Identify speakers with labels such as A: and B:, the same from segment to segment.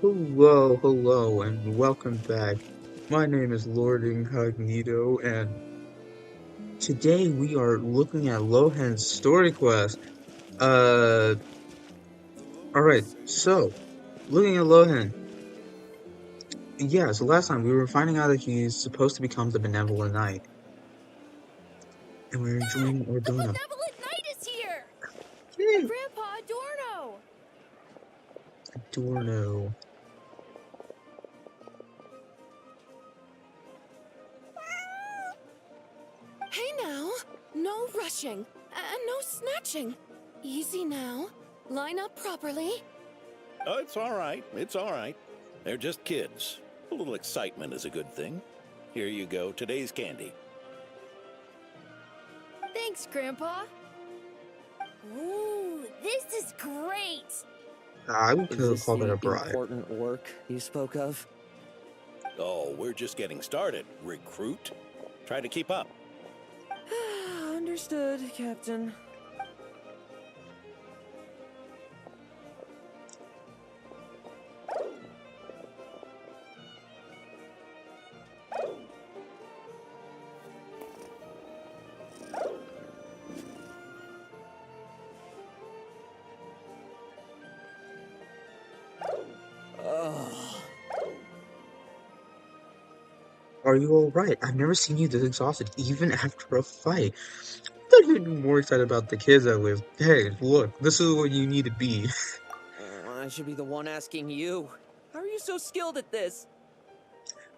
A: Hello, and welcome back. My name is Lord Incognito, and today we are looking at Lohen's story quest. Uh, alright, so, looking at Lohen. Yeah, so last time we were finding out that he's supposed to become the Benevolent Knight, and we're
B: Dad!
A: joining
B: The
A: Ordona.
B: Benevolent Knight is here!
A: Yay!
B: Grandpa Adorno!
A: Adorno.
B: Hey now! No rushing, and no snatching. Easy now. Line up properly.
C: Oh, it's all right. It's all right. They're just kids. A little excitement is a good thing. Here you go, today's candy.
B: Thanks, Grandpa. Ooh, this is great!
A: I would
D: Is this
A: call that
D: the
A: a bribe.
D: important work you spoke of?
C: Oh, we're just getting started. Recruit. Try to keep up.
D: Understood, Captain. Oh,
A: Are you alright? I've never seen you this exhausted, even after a fight. I thought you'd be more excited about the kids I with. Hey, look, this is what you need to be.
D: I should be the one asking you. How are you so skilled at this?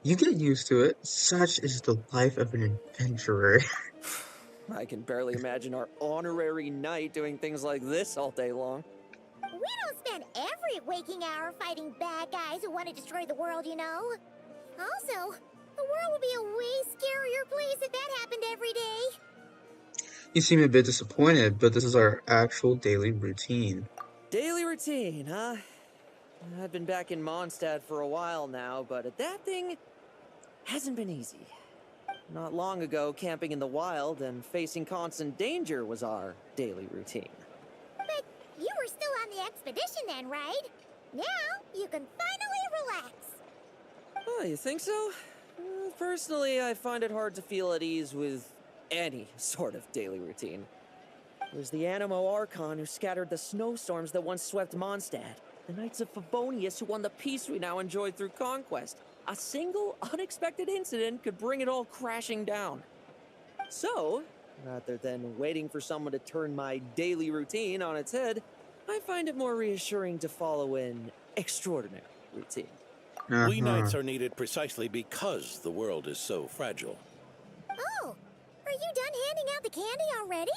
A: You get used to it. Such is the life of an adventurer.
D: I can barely imagine our honorary knight doing things like this all day long.
E: We don't spend every waking hour fighting bad guys who want to destroy the world, you know? Also, the world would be a way scarier place if that happened every day.
A: You seem a bit disappointed, but this is our actual daily routine.
D: Daily routine, huh? I've been back in Mondstadt for a while now, but that thing hasn't been easy. Not long ago, camping in the wild and facing constant danger was our daily routine.
E: But you were still on the expedition then, right? Now you can finally relax.
D: Oh, you think so? Personally, I find it hard to feel at ease with any sort of daily routine. It was the Animo Archon who scattered the snowstorms that once swept Mondstadt. The Knights of Favonius who won the peace we now enjoy through conquest. A single, unexpected incident could bring it all crashing down. So, rather than waiting for someone to turn my daily routine on its head, I find it more reassuring to follow an extraordinary routine.
C: We
A: Uh-huh.
C: knights are needed precisely because the world is so fragile.
E: Oh, are you done handing out the candy already?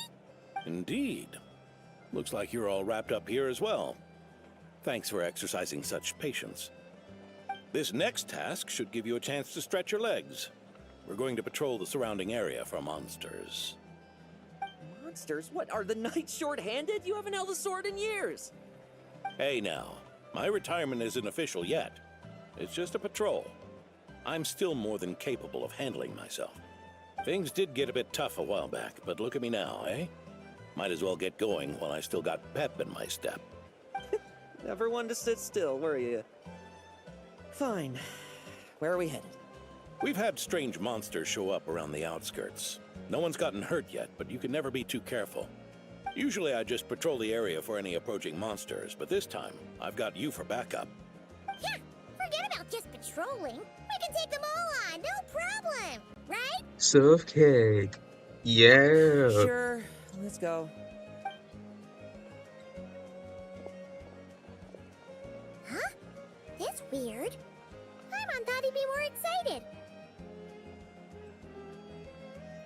C: Indeed. Looks like you're all wrapped up here as well. Thanks for exercising such patience. This next task should give you a chance to stretch your legs. We're going to patrol the surrounding area for monsters.
D: Monsters? What, are the Knights short-handed? You haven't held a sword in years!
C: Hey now, my retirement isn't official yet. It's just a patrol. I'm still more than capable of handling myself. Things did get a bit tough a while back, but look at me now, eh? Might as well get going while I still got pep in my step.
D: Never one to sit still, were you? Fine. Where are we headed?
C: We've had strange monsters show up around the outskirts. No one's gotten hurt yet, but you can never be too careful. Usually I just patrol the area for any approaching monsters, but this time, I've got you for backup.
E: Yeah, forget about just patrolling. We can take them all on, no problem, right?
A: Serve cake. Yeah.
D: Sure, let's go.
E: Huh? That's weird. Paimon thought he'd be more excited.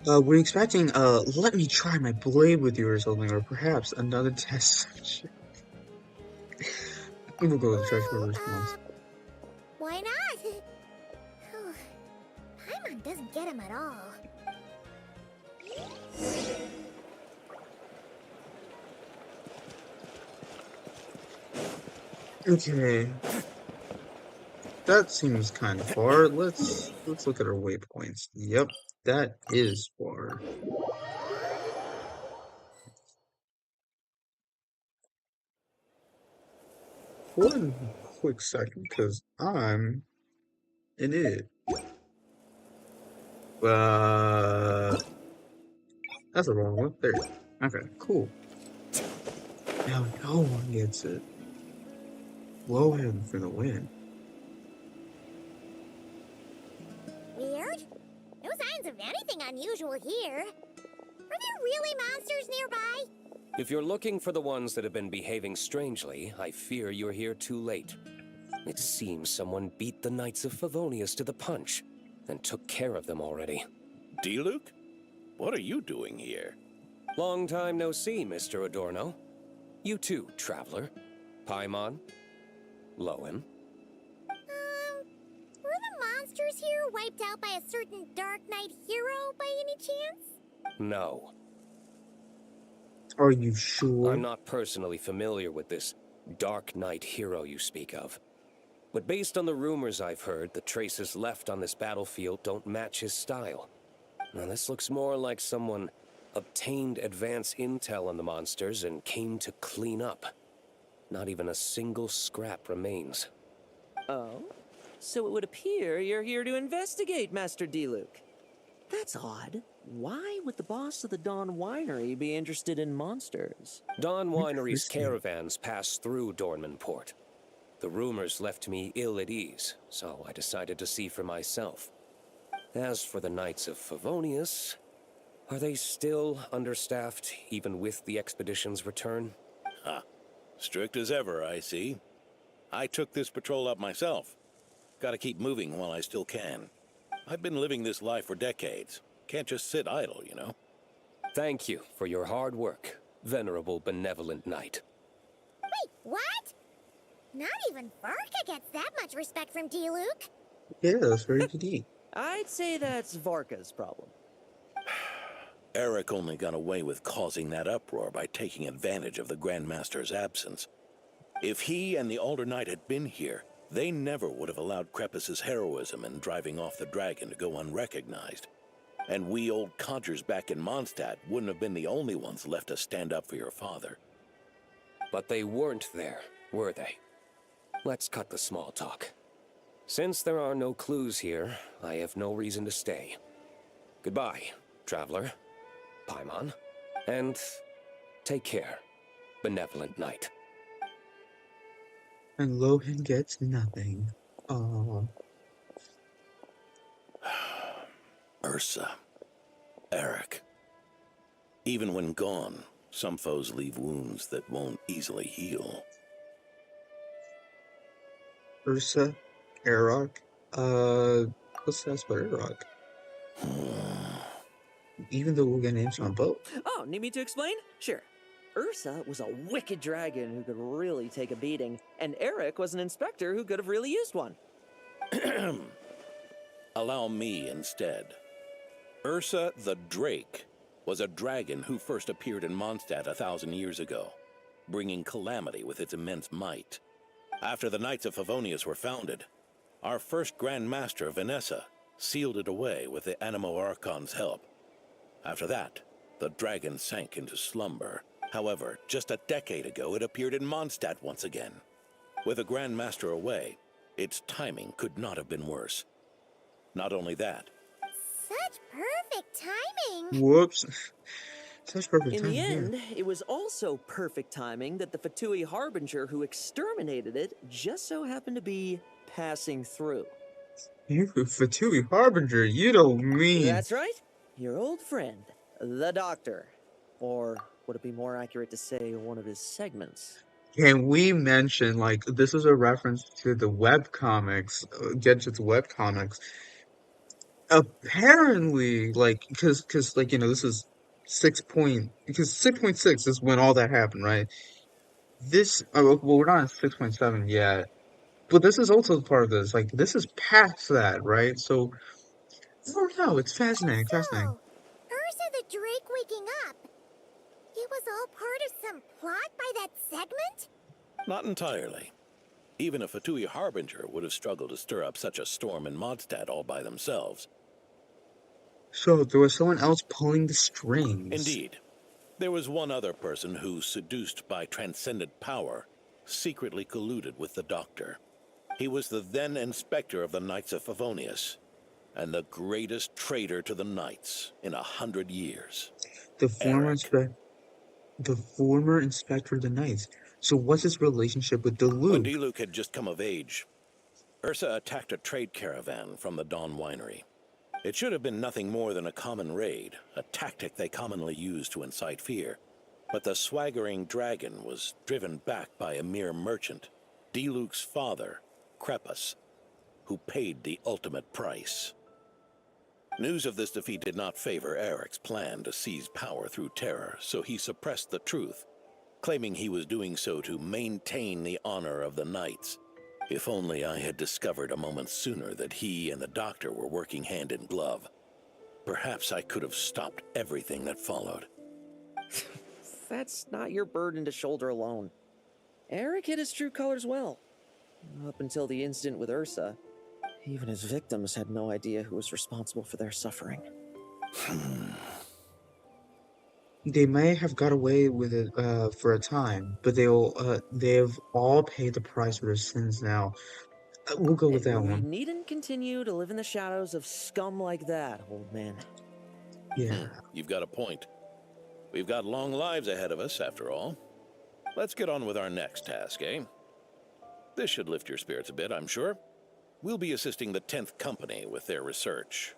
A: We're expecting, let me try my blade with you or something, or perhaps another test session. We'll go with the treasure
E: Well,
A: response.
E: why not? Paimon doesn't get him at all.
A: Okay. That seems kind of far. Let's look at our waypoints. Yep, that is far. Four quick second, because I'm an idiot. That's the wrong one. There. Okay, cool. Now no one gets it. Lohen for the win.
E: Weird. No signs of anything unusual here. Are there really monsters nearby?
F: If you're looking for the ones that have been behaving strangely, I fear you're here too late. It seems someone beat the Knights of Favonius to the punch, and took care of them already.
C: D-Luke? What are you doing here?
F: Long time no see, Mr. Adorno. You too, traveler. Paimon? Lohen?
E: Were the monsters here wiped out by a certain Dark Knight hero by any chance?
F: No.
A: Are you sure?
F: I'm not personally familiar with this Dark Knight hero you speak of. But based on the rumors I've heard, the traces left on this battlefield don't match his style. Now this looks more like someone obtained advance intel on the monsters and came to clean up. Not even a single scrap remains.
D: Oh? So it would appear you're here to investigate, Master D-Luke. That's odd. Why would the boss of the Dawn Winery be interested in monsters?
F: Dawn Winery's
A: Interesting.
F: caravans pass through Dornman Port. The rumors left me ill at ease, so I decided to see for myself. As for the Knights of Favonius, are they still understaffed, even with the expedition's return?
C: Ha. Strict as ever, I see. I took this patrol up myself. Gotta keep moving while I still can. I've been living this life for decades. Can't just sit idle, you know?
F: Thank you for your hard work, Venerable Benevolent Knight.
E: Wait, what? Not even Varka gets that much respect from D-Luke.
A: Yeah, that's very good.
D: I'd say that's Varka's problem.
C: Eric only got away with causing that uproar by taking advantage of the Grandmaster's absence. If he and the Alder Knight had been here, they never would have allowed Krepus's heroism in driving off the dragon to go unrecognized. And we old codgers back in Mondstadt wouldn't have been the only ones left to stand up for your father.
F: But they weren't there, were they? Let's cut the small talk. Since there are no clues here, I have no reason to stay. Goodbye, traveler, Paimon, and take care, Benevolent Knight.
A: And Lohen gets nothing. Aww.
C: Ursa. Eric. Even when gone, some foes leave wounds that won't easily heal.
A: Ursa, Arok. What's that about Arok? Even though we'll get names on both.
D: Oh, need me to explain? Sure. Ursa was a wicked dragon who could really take a beating, and Eric was an inspector who could have really used one.
C: Allow me instead. Ursa the Drake was a dragon who first appeared in Mondstadt 1,000 years ago, bringing calamity with its immense might. After the Knights of Favonius were founded, our first Grand Master, Vanessa, sealed it away with the Animo Archon's help. After that, the dragon sank into slumber. However, just a decade ago, it appeared in Mondstadt once again. With the Grand Master away, its timing could not have been worse. Not only that,
E: Such perfect timing.
A: Whoops. Such perfect
D: In
A: timing.
D: the end, it was also perfect timing that the Fatui Harbinger who exterminated it just so happened to be passing through.
A: You, Fatui Harbinger, you don't mean.
D: That's right. Your old friend, the Doctor. Or would it be more accurate to say one of his segments?
A: Can we mention, like, this is a reference to the webcomics, Gadget's webcomics. Apparently, like, because, like, this is 6.6 is when all that happened, right? Well, we're not at 6.7 yet, but this is also part of this. Like, this is past that, right? So, I don't know. It's fascinating, fascinating.
E: So, Ursa the Drake waking up. It was all part of some plot by that segment?
C: not entirely. Even a Fatui Harbinger would have struggled to stir up such a storm in Mondstadt all by themselves.
A: So, there was someone else pulling the strings.
C: Indeed. There was one other person who, seduced by transcendent power, secretly colluded with the Doctor. He was the then inspector of the Knights of Favonius, and the greatest traitor to the Knights in 100 years.
A: The former
C: Eric.
A: inspe the former inspector of the Knights. So what's his relationship with
C: When
A: Diluc?
C: Diluc had just come of age, Ursa attacked a trade caravan from the Dawn Winery. It should have been nothing more than a common raid, a tactic they commonly use to incite fear. But the swaggering dragon was driven back by a mere merchant, Diluc's father, Crepus, who paid the ultimate price. News of this defeat did not favor Eric's plan to seize power through terror, so he suppressed the truth, claiming he was doing so to maintain the honor of the Knights. If only I had discovered a moment sooner that he and the doctor were working hand in glove. Perhaps I could have stopped everything that followed.
D: That's not your burden to shoulder alone. Eric hid his true colors well. Up until the incident with Ursa, even his victims had no idea who was responsible for their suffering.
A: They may have got away with it for a time, but they've all paid the price for their sins now. We'll go with that
D: We
A: one.
D: needn't continue to live in the shadows of scum like that, old man.
A: Yeah.
C: You've got a point. We've got long lives ahead of us, after all. Let's get on with our next task, eh? This should lift your spirits a bit, I'm sure. We'll be assisting the 10th Company with their research.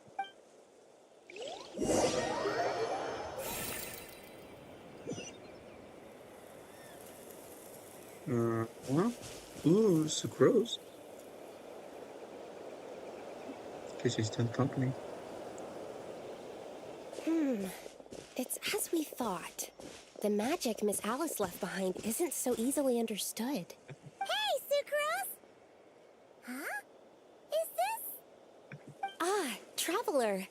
A: Well, ooh, sucrose. Guess he's 10th Company.
G: It's as we thought. The magic Miss Alice left behind isn't so easily understood.
E: Hey, Sucrose! Huh? Is this?
G: Ah, Traveler.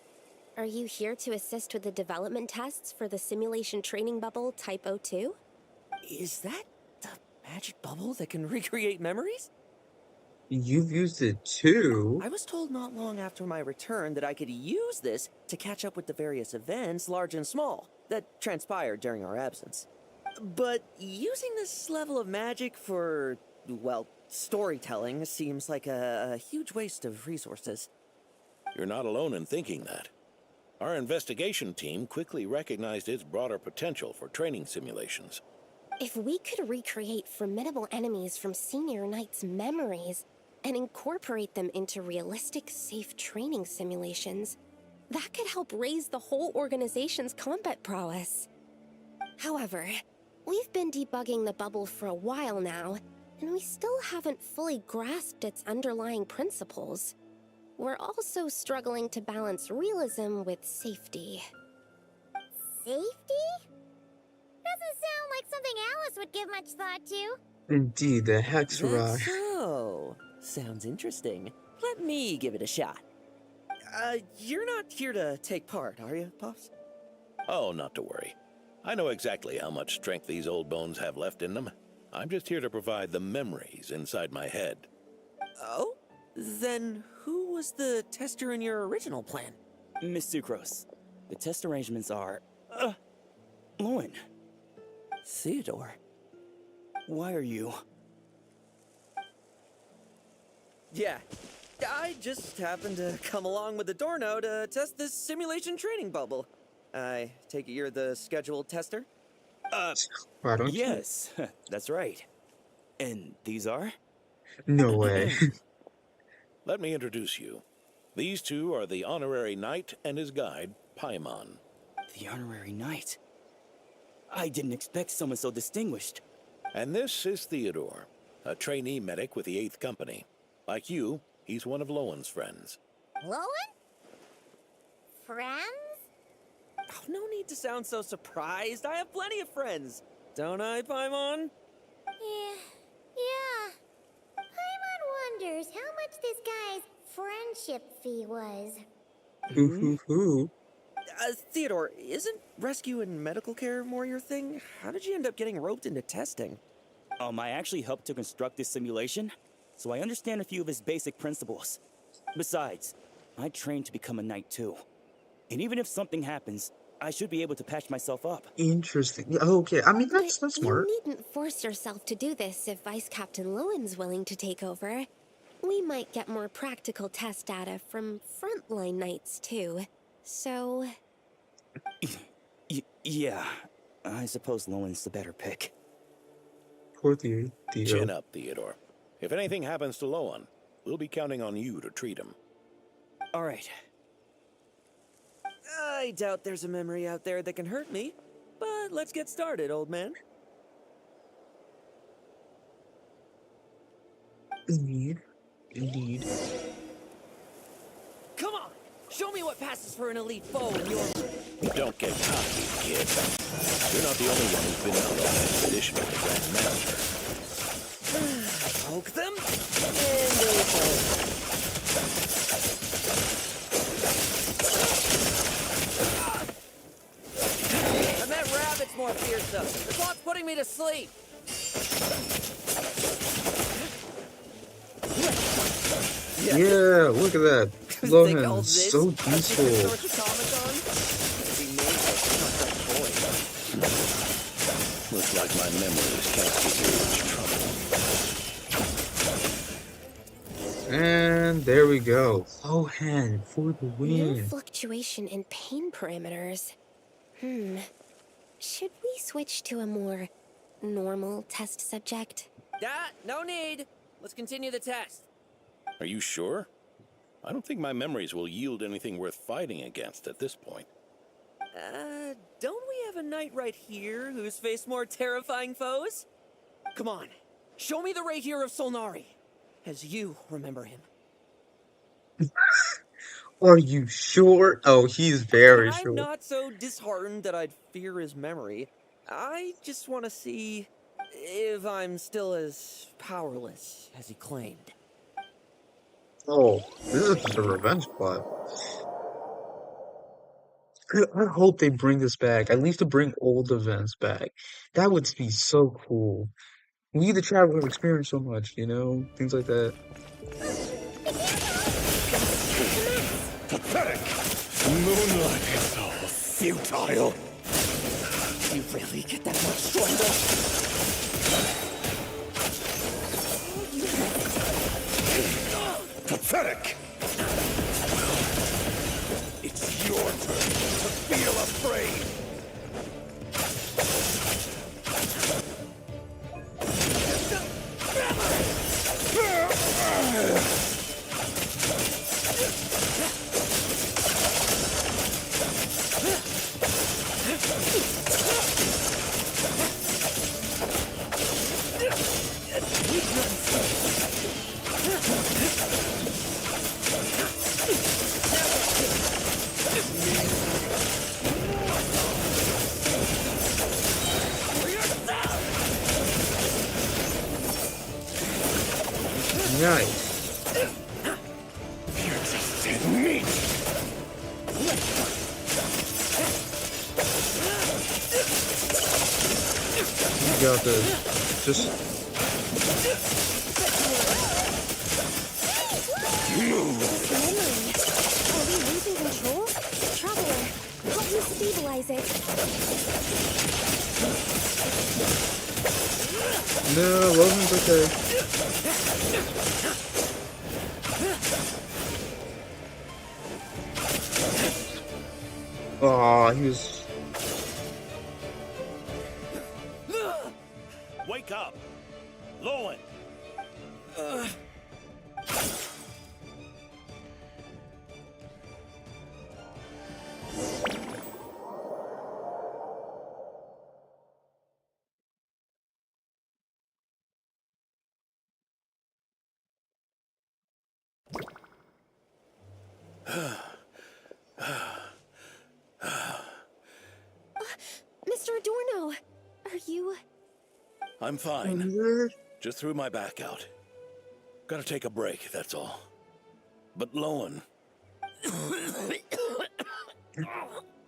G: Are you here to assist with the development tests for the simulation training bubble Type 02?
D: Is that the magic bubble that can recreate memories?
A: You've used it too.
D: I was told not long after my return that I could use this to catch up with the various events, large and small, that transpired during our absence. But using this level of magic for, well, storytelling seems like a huge waste of resources.
C: You're not alone in thinking that. Our investigation team quickly recognized its broader potential for training simulations.
G: If we could recreate formidable enemies from Senior Knight's memories and incorporate them into realistic, safe training simulations, that could help raise the whole organization's combat prowess. However, we've been debugging the bubble for a while now, and we still haven't fully grasped its underlying principles. We're also struggling to balance realism with safety.
E: Safety? Doesn't sound like something Alice would give much thought to.
A: Indeed, the Hex
D: That's
A: Rock.
D: so. Sounds interesting. Let me give it a shot. You're not here to take part, are you, Pops?
C: Oh, not to worry. I know exactly how much strength these old bones have left in them. I'm just here to provide the memories inside my head.
D: Oh? Then who was the tester in your original plan?
H: Miss Sucrose, the test arrangements are... Lohen,
D: Theodore.
H: why are you...
D: Yeah, I just happened to come along with the Dorno to test this simulation training bubble. I take it you're the scheduled tester?
A: Why don't you?
H: Yes, that's right. And these are?
A: No way.
C: Let me introduce you. These two are the honorary knight and his guide, Paimon.
H: The honorary knight. I didn't expect someone so distinguished.
C: And this is Theodore, a trainee medic with the 8th Company. Like you, he's one of Lowen's friends.
E: Lowen? Friends?
D: Oh, no need to sound so surprised. I have plenty of friends. Don't I, Paimon?
E: Yeah. Paimon wonders how much this guy's friendship fee was.
A: Hoo.
D: Theodore, isn't rescue and medical care more your thing? How did you end up getting roped into testing?
H: I actually helped to construct this simulation, so I understand a few of its basic principles. Besides, I trained to become a knight too. And even if something happens, I should be able to patch myself up.
A: Interesting. Yeah, okay, I mean, that's
G: But
A: smart.
G: you needn't force yourself to do this if Vice Captain Lowen's willing to take over. We might get more practical test data from frontline knights, too. So...
H: Yeah, I suppose Lowen's the better pick.
A: Poor
C: Chin
A: Theo.
C: up, Theodore. If anything happens to Lohen, we'll be counting on you to treat him.
H: All right.
D: I doubt there's a memory out there that can hurt me, but let's get started, old man.
A: Indeed. Indeed.
D: Come on! Show me what passes for an elite foe in your...
C: Don't get cocky, kid. You're not the only one who's been out on an expedition with the Grand Master.
D: Poke them, and they fall. And that rabbit's more fearsome. This one's putting me to sleep.
A: Yeah, look at that.
D: Think all
A: Lohen,
D: this
A: so
D: a secret
A: useful.
D: source automaton? Be made by some toy.
C: Looks like my memories can't give you much trouble.
A: And there we go. Lohen for the
G: No
A: win.
G: fluctuation in pain parameters. Should we switch to a more normal test subject?
D: No need. Let's continue the test.
C: Are you sure? I don't think my memories will yield anything worth fighting against at this point.
D: Don't we have a knight right here who's faced more terrifying foes? Come on, show me the Rapier of Solnari, as you remember him.
A: Are you sure? Oh, he's very
D: I'm
A: sure.
D: not so disheartened that I'd fear his memory. I just want to see if I'm still as powerless as he claimed.
A: Oh, this is just a revenge plot. I hope they bring this back. At least to bring old events back. That would be so cool. We, the traveler, have experienced so much, you know? Things like that.
C: Pathetic! Moonlight is so futile.
D: You really get that much stronger?
C: Pathetic! It's your turn to feel afraid.
A: Nice.
C: You're just dead meat.
A: You got this. Just
G: Are we losing control? Traveler, help me stabilize it.
A: no, Logan's okay. Aw, he was.
C: Wake up! Lohen!
G: Mr. Adorno, are you...
C: I'm fine. Just threw my back out. Gotta take a break, that's all. But Lohen...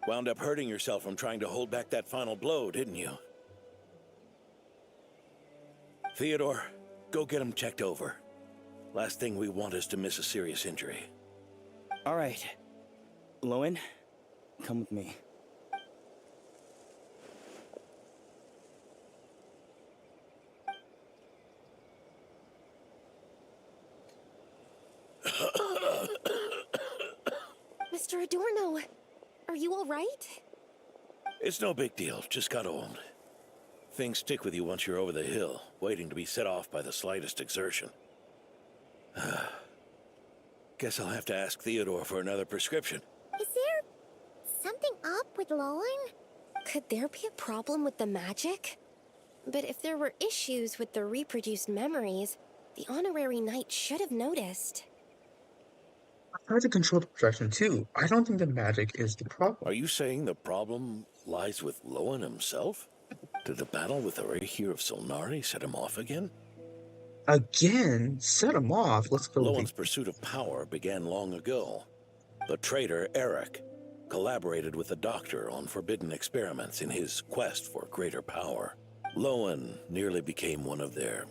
C: wound up hurting yourself from trying to hold back that final blow, didn't you? Theodore, go get him checked over. Last thing we want is to miss a serious injury.
H: All right. Lohen, come with me.
G: Mr. Adorno, are you all right?
C: It's no big deal, just got old. Things stick with you once you're over the hill, waiting to be set off by the slightest exertion. Guess I'll have to ask Theodore for another prescription.
E: Is there something up with Lohen?
G: Could there be a problem with the magic? But if there were issues with the reproduced memories, the honorary knight should have noticed.
A: I tried to control the projection too. I don't think the magic is the problem.
C: Are you saying the problem lies with Lohen himself? Did the battle with the Rahir of Solnari set him off again?
A: Again, set him off. Let's go.
C: Lowen's pursuit of power began long ago. The traitor, Eric, collaborated with the Doctor on forbidden experiments in his quest for greater power. Lohen nearly became one of their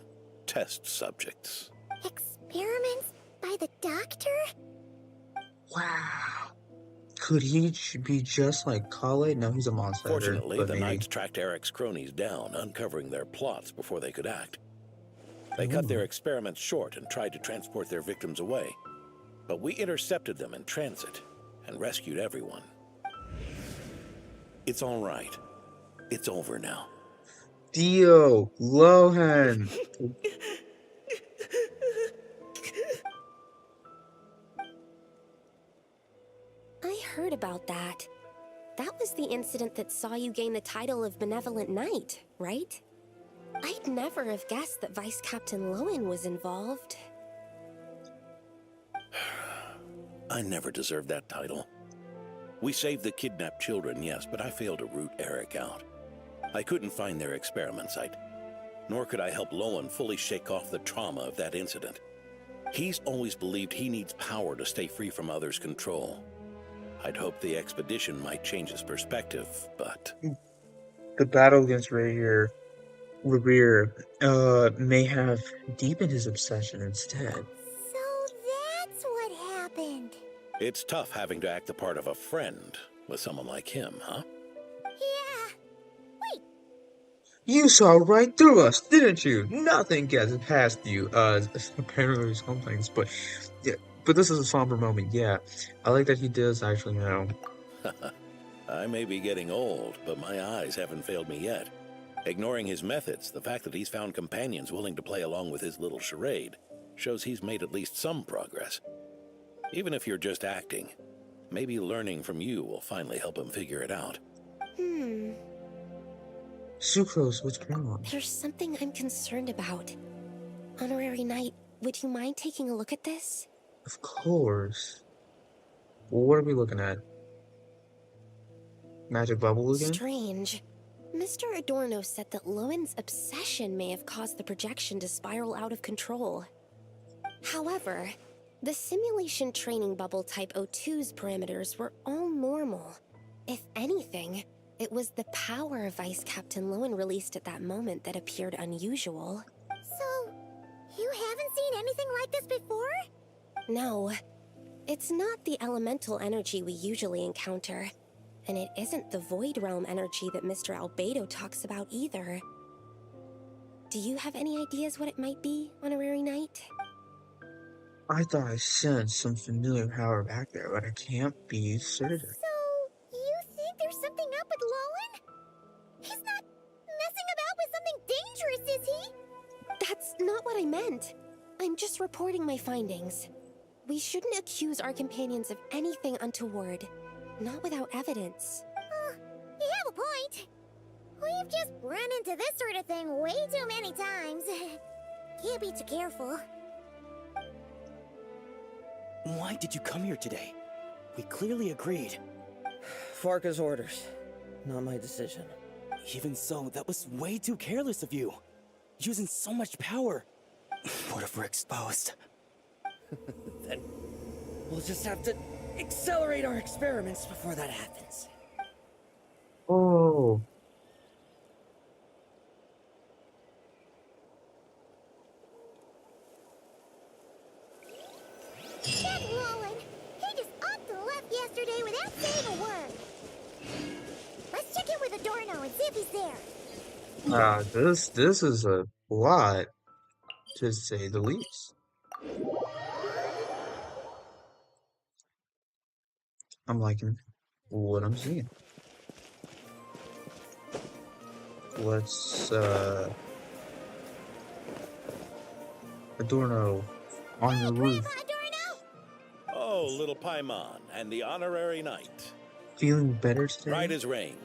C: test subjects.
E: Experiments by the Doctor?
A: Wow. Could he be just like Kale? No, he's a monster.
C: Fortunately, the
A: maybe.
C: Knights tracked Eric's cronies down, uncovering their plots before they could act. They cut their experiments short and tried to transport their victims away. But we intercepted them in transit and rescued everyone. It's all right. It's over now.
A: Dio, Lohen.
G: I heard about that. That was the incident that saw you gain the title of Benevolent Knight, right? I'd never have guessed that Vice Captain Lohen was involved.
C: I never deserved that title. We saved the kidnapped children, yes, but I failed to root Eric out. I couldn't find their experiment site, nor could I help Lohen fully shake off the trauma of that incident. He's always believed he needs power to stay free from others' control. I'd hoped the expedition might change his perspective, but...
A: The battle against Revere may have deepened his obsession instead.
E: So that's what happened.
C: It's tough having to act the part of a friend with someone like him, huh?
E: Yeah. Wait,
A: You saw right through us, didn't you? Nothing gets past you. Apparently some things, but yeah. But this is a somber moment, yeah. I like that he does actually know.
C: I may be getting old, but my eyes haven't failed me yet. Ignoring his methods, the fact that he's found companions willing to play along with his little charade shows he's made at least some progress. Even if you're just acting, maybe learning from you will finally help him figure it out.
A: Sucrose, what's wrong?
G: There's something I'm concerned about. Honorary Knight, would you mind taking a look at this?
A: Of course. What are we looking at? Magic bubble again?
G: Strange. Mr. Adorno said that Lowen's obsession may have caused the projection to spiral out of control. However, the simulation training bubble type O2's parameters were all normal. If anything, it was the power Vice Captain Lohen released at that moment that appeared unusual.
E: so you haven't seen anything like this before?
G: No, it's not the elemental energy we usually encounter. And it isn't the Void Realm energy that Mr. Albedo talks about either. Do you have any ideas what it might be, Honorary Knight?
A: I thought I sensed some familiar power back there, but I can't be certain.
E: So you think there's something up with Lohen? He's not messing about with something dangerous, is he?
G: That's not what I meant. I'm just reporting my findings. We shouldn't accuse our companions of anything untoward. Not without evidence.
E: You have a point. We've just run into this sort of thing way too many times. Can't be too careful.
H: Why did you come here today? We clearly agreed.
D: Farka's orders, not my decision.
H: Even so, that was way too careless of you. Using so much power. What if we're exposed?
D: Then we'll just have to accelerate our experiments before that happens.
A: Oh.
E: That Lohen, he just upped and left yesterday without saying a word. Let's check in with Adorno and see if he's there.
A: This is a lot, to say the least. I'm liking what I'm seeing. Let's, Adorno, on your roof.
E: Grandpa Adorno!
C: Oh, little Paimon and the honorary knight.
A: Feeling better today?
C: Right as rain.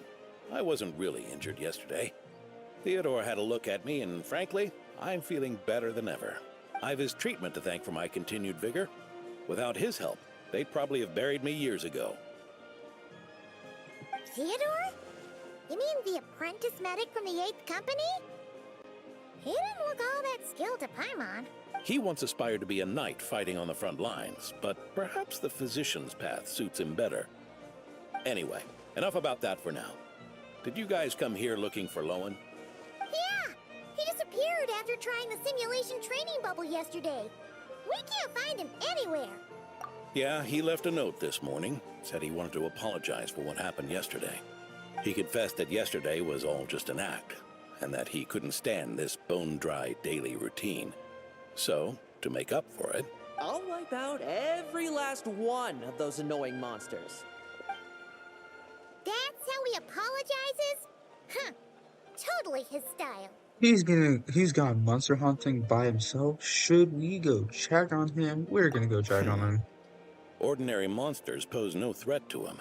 C: I wasn't really injured yesterday. Theodore had a look at me, and frankly, I'm feeling better than ever. I've his treatment to thank for my continued vigor. Without his help, they'd probably have buried me years ago.
E: Theodore? You mean the apprentice medic from the 8th Company? He didn't look all that skilled to Paimon.
C: He once aspired to be a knight fighting on the front lines, but perhaps the physician's path suits him better. Anyway, enough about that for now. Did you guys come here looking for Lohen?
E: Yeah! He disappeared after trying the simulation training bubble yesterday. We can't find him anywhere.
C: Yeah, he left a note this morning. Said he wanted to apologize for what happened yesterday. He confessed that yesterday was all just an act, and that he couldn't stand this bone-dry daily routine. So, to make up for it...
D: I'll wipe out every last one of those annoying monsters.
E: That's how he apologizes? Huh. Totally his style.
A: He's gone monster hunting by himself. Should we go check on him? We're gonna go check on him.
C: Ordinary monsters pose no threat to him.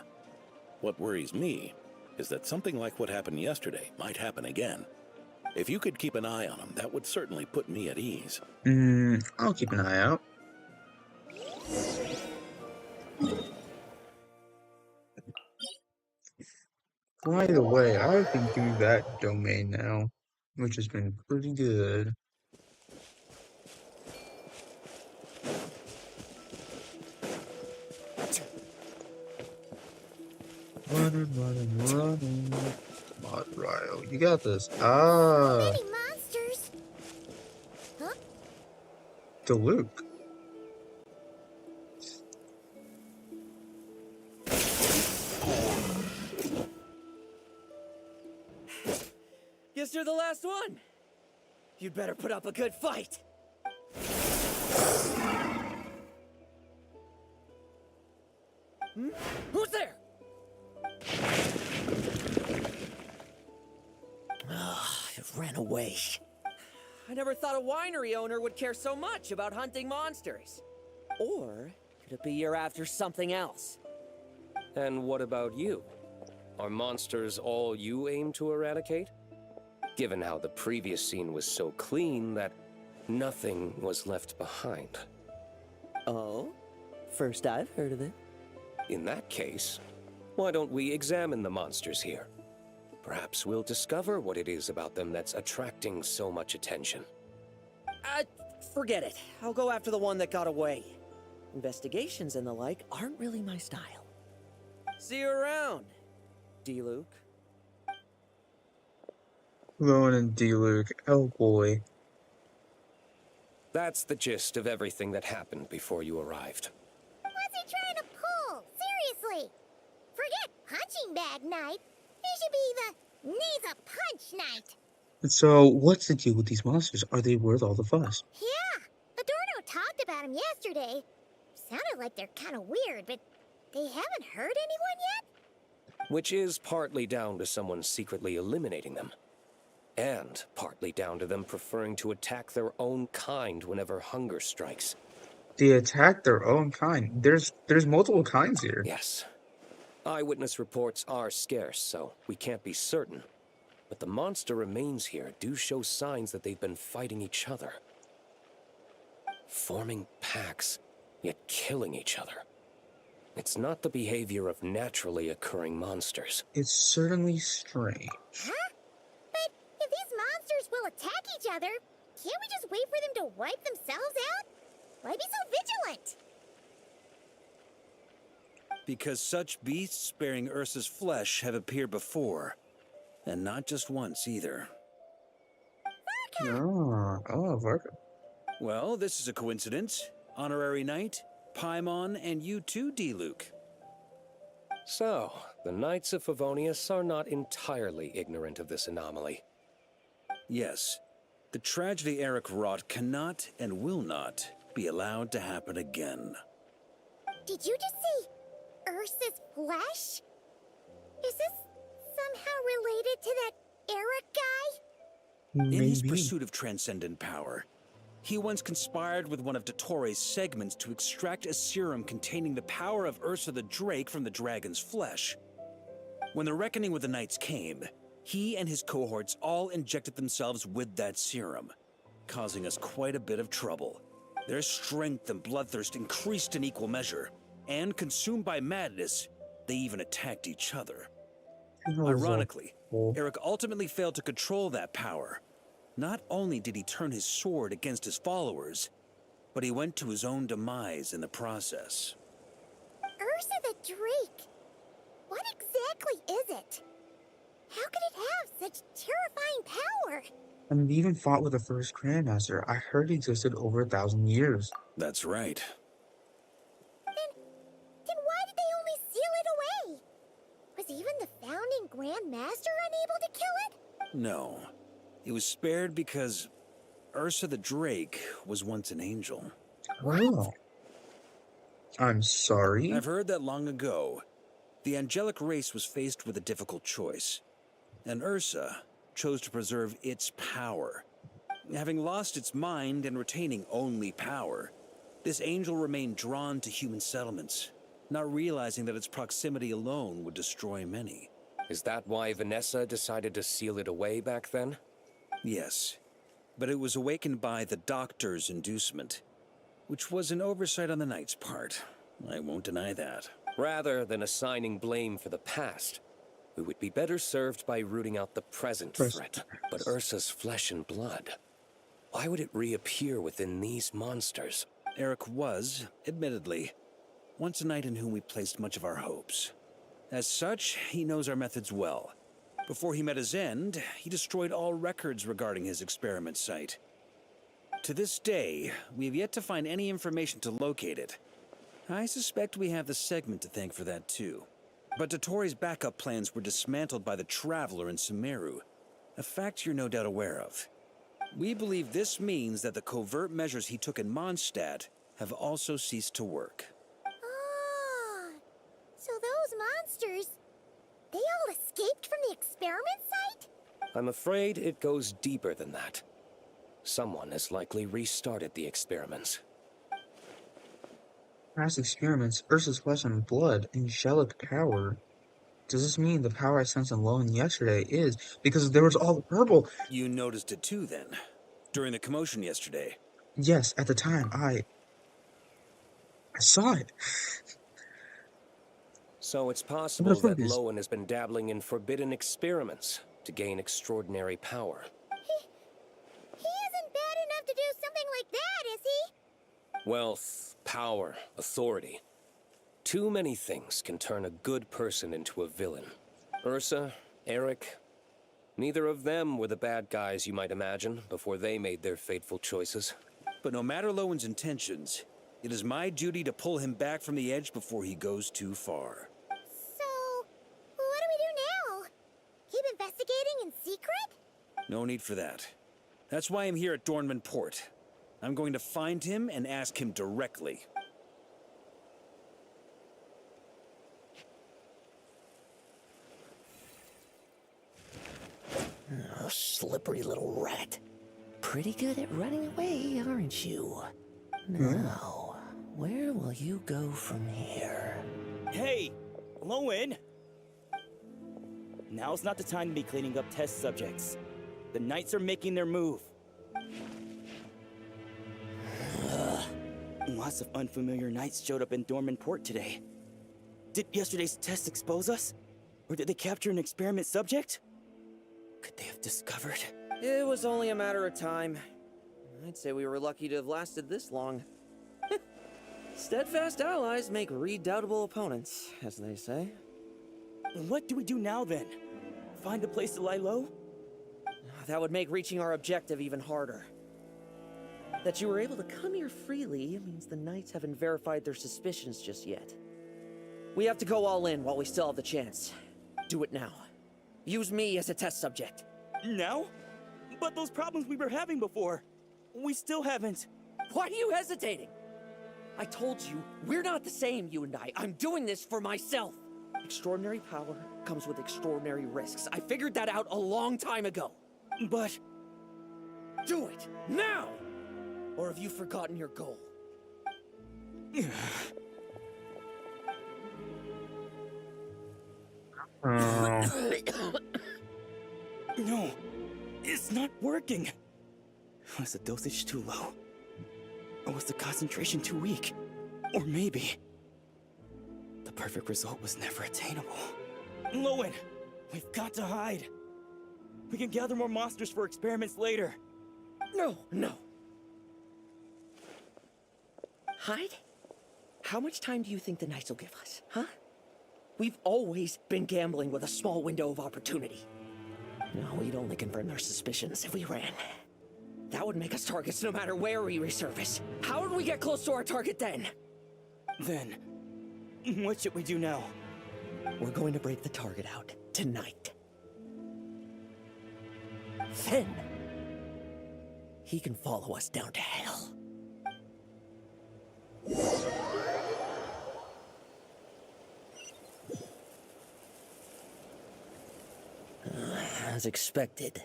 C: What worries me is that something like what happened yesterday might happen again. If you could keep an eye on him, that would certainly put me at ease.
A: I'll keep an eye out. By the way, I've been doing that domain now, which has been pretty good. Running. Come on, Ryo, you got this.
E: Many monsters. Huh?
A: To Luke.
D: Guess you're the last one. You'd better put up a good fight. Who's there? It ran away. I never thought a winery owner would care so much about hunting monsters. Or could it be you're after something else?
F: And what about you? Are monsters all you aim to eradicate? Given how the previous scene was so clean that nothing was left behind.
D: Oh? First I've heard of it.
F: In that case, why don't we examine the monsters here? Perhaps we'll discover what it is about them that's attracting so much attention.
D: Forget it. I'll go after the one that got away. Investigations and the like aren't really my style. See you around, D-Luke.
A: Lohen and D-Luke. Oh boy.
F: That's the gist of everything that happened before you arrived.
E: What's he trying to pull? Seriously. Forget punching bag night. He should be the needs a punch night.
A: So, what's the deal with these monsters? Are they worth all the fuss?
E: Yeah. Adorno talked about him yesterday. Sounded like they're kind of weird, but they haven't hurt anyone yet?
F: Which is partly down to someone secretly eliminating them. And partly down to them preferring to attack their own kind whenever hunger strikes.
A: They attack their own kind. There's multiple kinds here.
F: Yes. Eyewitness reports are scarce, so we can't be certain. But the monster remains here do show signs that they've been fighting each other. Forming packs, yet killing each other. It's not the behavior of naturally occurring monsters.
A: It's certainly strange.
E: Huh? But if these monsters will attack each other, can't we just wait for them to wipe themselves out? Why be so vigilant?
I: Because such beasts bearing Ursa's flesh have appeared before. And not just once either.
A: Varka.
I: Well, this is a coincidence. Honorary Knight, Paimon, and you too, D-Luke.
F: So, the Knights of Favonius are not entirely ignorant of this anomaly.
I: Yes, the tragedy Eric wrought cannot and will not be allowed to happen again.
E: Did you just say Ursa's flesh? Is this somehow related to that Eric guy?
I: In his
A: Maybe.
I: pursuit of transcendent power, he once conspired with one of Dottoro's segments to extract a serum containing the power of Ursa the Drake from the dragon's flesh. When the reckoning with the Knights came, he and his cohorts all injected themselves with that serum, causing us quite a bit of trouble. Their strength and bloodthirst increased in equal measure, and consumed by madness, they even attacked each other. Ironically, Eric ultimately failed to control that power. Not only did he turn his sword against his followers, but he went to his own demise in the process.
E: Ursa the Drake? What exactly is it? How could it have such terrifying power?
A: And he even fought with the first Grandmaster. I heard he existed over 1,000 years.
I: That's right.
E: Then why did they only seal it away? Was even the founding Grandmaster unable to kill it?
I: No. It was spared because Ursa the Drake was once an angel.
A: Oh. I'm sorry.
I: I've heard that long ago, the angelic race was faced with a difficult choice, and Ursa chose to preserve its power. Having lost its mind and retaining only power, this angel remained drawn to human settlements, not realizing that its proximity alone would destroy many.
F: Is that why Vanessa decided to seal it away back then?
I: Yes, but it was awakened by the Doctor's inducement, which was an oversight on the Knight's part. I won't deny that.
F: Rather than assigning blame for the past, we would be better served by rooting out the present threat. But Ursa's flesh and blood, why would it reappear within these monsters?
I: Eric was, admittedly, once a knight in whom we placed much of our hopes. As such, he knows our methods well. Before he met his end, he destroyed all records regarding his experiment site. To this day, we have yet to find any information to locate it. I suspect we have the segment to thank for that too. But Dottoro's backup plans were dismantled by the Traveler in Sumeru, a fact you're no doubt aware of. We believe this means that the covert measures he took in Mondstadt have also ceased to work.
E: Ah, so those monsters, they all escaped from the experiment site?
F: I'm afraid it goes deeper than that. Someone has likely restarted the experiments.
A: Past experiments, Ursa's flesh and blood, angelic power. Does this mean the power I sensed in Lohen yesterday is because there was all the purple?
I: You noticed it too, then? During the commotion yesterday?
A: Yes, at the time, I saw it.
F: So it's possible that Lohen has been dabbling in forbidden experiments to gain extraordinary power.
E: He isn't bad enough to do something like that, is he?
F: Wealth, power, authority. Too many things can turn a good person into a villain. Ursa, Eric, neither of them were the bad guys you might imagine before they made their fateful choices.
I: But no matter Lowen's intentions, it is my duty to pull him back from the edge before he goes too far.
E: So, what do we do now? Keep investigating in secret?
I: No need for that. That's why I'm here at Dornman Port. I'm going to find him and ask him directly.
J: Oh, slippery little rat. Pretty good at running away, aren't you? Now, where will you go from here?
H: Hey, Lohen! Now's not the time to be cleaning up test subjects. The Knights are making their move. Lots of unfamiliar Knights showed up in Dorman Port today. Did yesterday's test expose us? Or did they capture an experiment subject? Could they have discovered?
D: It was only a matter of time. I'd say we were lucky to have lasted this long. Steadfast allies make redoubtable opponents, as they say.
H: What do we do now then? Find a place to lie low?
D: That would make reaching our objective even harder. That you were able to come here freely means the Knights haven't verified their suspicions just yet. We have to go all in while we still have the chance. Do it now. Use me as a test subject.
H: Now? But those problems we were having before, we still haven't.
D: Why are you hesitating? I told you, we're not the same, you and I. I'm doing this for myself. Extraordinary power comes with extraordinary risks. I figured that out a long time ago.
H: But
D: Do it, now! Or have you forgotten your goal?
H: no, it's not working. Was the dosage too low? Or was the concentration too weak? Or maybe the perfect result was never attainable. Lohen, we've got to hide. We can gather more monsters for experiments later.
D: No. Hide? How much time do you think the Knights will give us, huh? We've always been gambling with a small window of opportunity. No, we'd only confirm their suspicions if we ran. That would make us targets no matter where we resurface. How would we get close to our target then?
H: Then, what should we do now?
D: We're going to break the target out tonight. Then, he can follow us down to hell. As expected,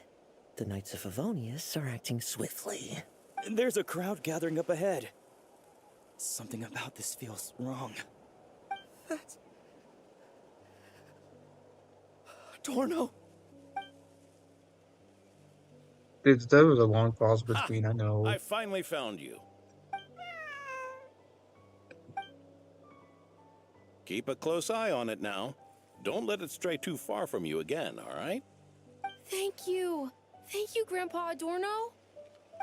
D: the Knights of Favonius are acting swiftly.
H: There's a crowd gathering up ahead. Something about this feels wrong.
D: That's... Dorno!
A: That was a long pause between, I know.
C: I finally found you. Keep a close eye on it now. Don't let it stray too far from you again, all right?
B: Thank you. Thank you, Grandpa Adorno.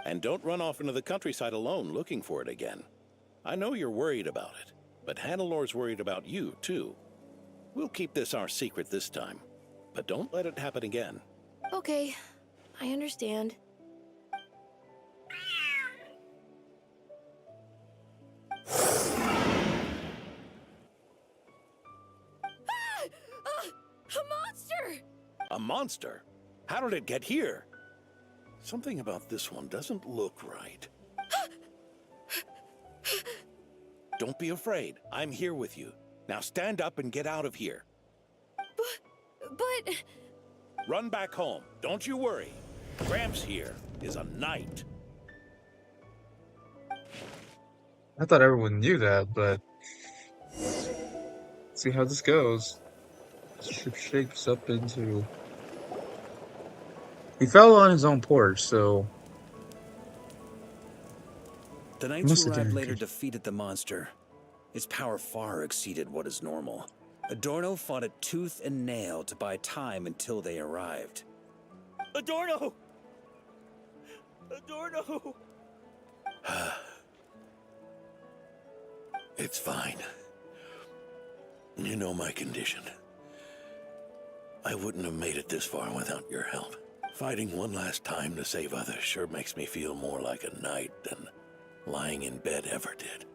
C: And don't run off into the countryside alone looking for it again. I know you're worried about it, but Hannelor's worried about you, too. We'll keep this our secret this time, but don't let it happen again.
B: Okay, I understand. A monster!
C: A monster? How did it get here? Something about this one doesn't look right. Don't be afraid. I'm here with you. Now stand up and get out of here.
B: But...
C: Run back home. Don't you worry. Gramps here is a knight.
A: I thought everyone knew that, but see how this goes. Ship shapes up into... He fell on his own porch, so...
I: The knights
A: Must
I: who
A: have
I: arrived
A: been
I: later
A: good.
I: defeated the monster. Its power far exceeded what is normal. Adorno fought it tooth and nail to buy time until they arrived.
H: Adorno! Adorno!
C: It's fine. You know my condition. I wouldn't have made it this far without your help. Fighting one last time to save others sure makes me feel more like a knight than lying in bed ever did.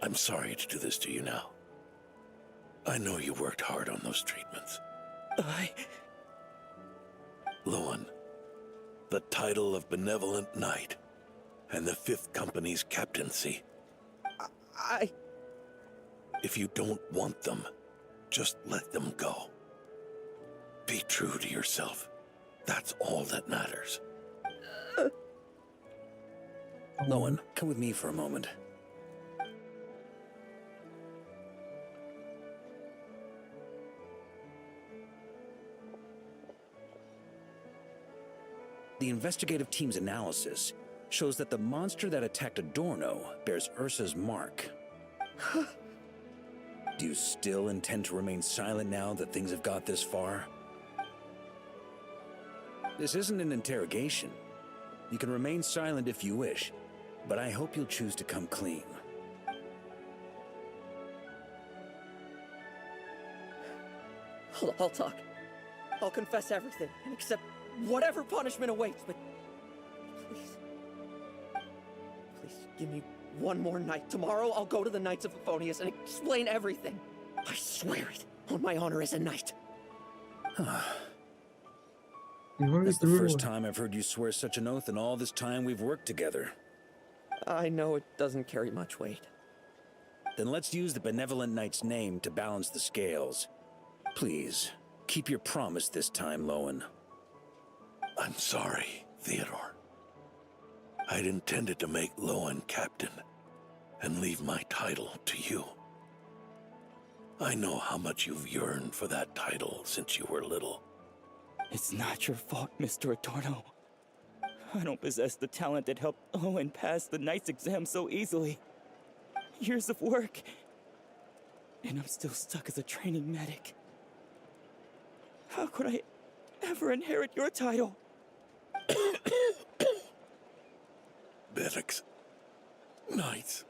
C: I'm sorry to do this to you now. I know you worked hard on those treatments. Lohen, the title of Benevolent Knight and the 5th Company's captaincy. If you don't want them, just let them go. Be true to yourself. That's all that matters.
I: Lohen, come with me for a moment. The investigative team's analysis shows that the monster that attacked Adorno bears Ursa's mark. Do you still intend to remain silent now that things have got this far? This isn't an interrogation. You can remain silent if you wish, but I hope you'll choose to come clean.
D: I'll talk. I'll confess everything and accept whatever punishment awaits, but please, please give me one more night. Tomorrow I'll go to the Knights of Favonius and explain everything. I swear it on my honor as a knight.
I: That's the first time I've heard you swear such an oath in all this time we've worked together.
D: I know it doesn't carry much weight.
I: Then let's use the Benevolent Knight's name to balance the scales. Please, keep your promise this time, Lohen.
C: I'm sorry, Theodore. I'd intended to make Lohen captain and leave my title to you. I know how much you've yearned for that title since you were little.
H: It's not your fault, Mr. Adorno. I don't possess the talent that helped Owen pass the knight's exam so easily. Years of work, and I'm still stuck as a training medic. How could I ever inherit your title?
C: Medics, knights,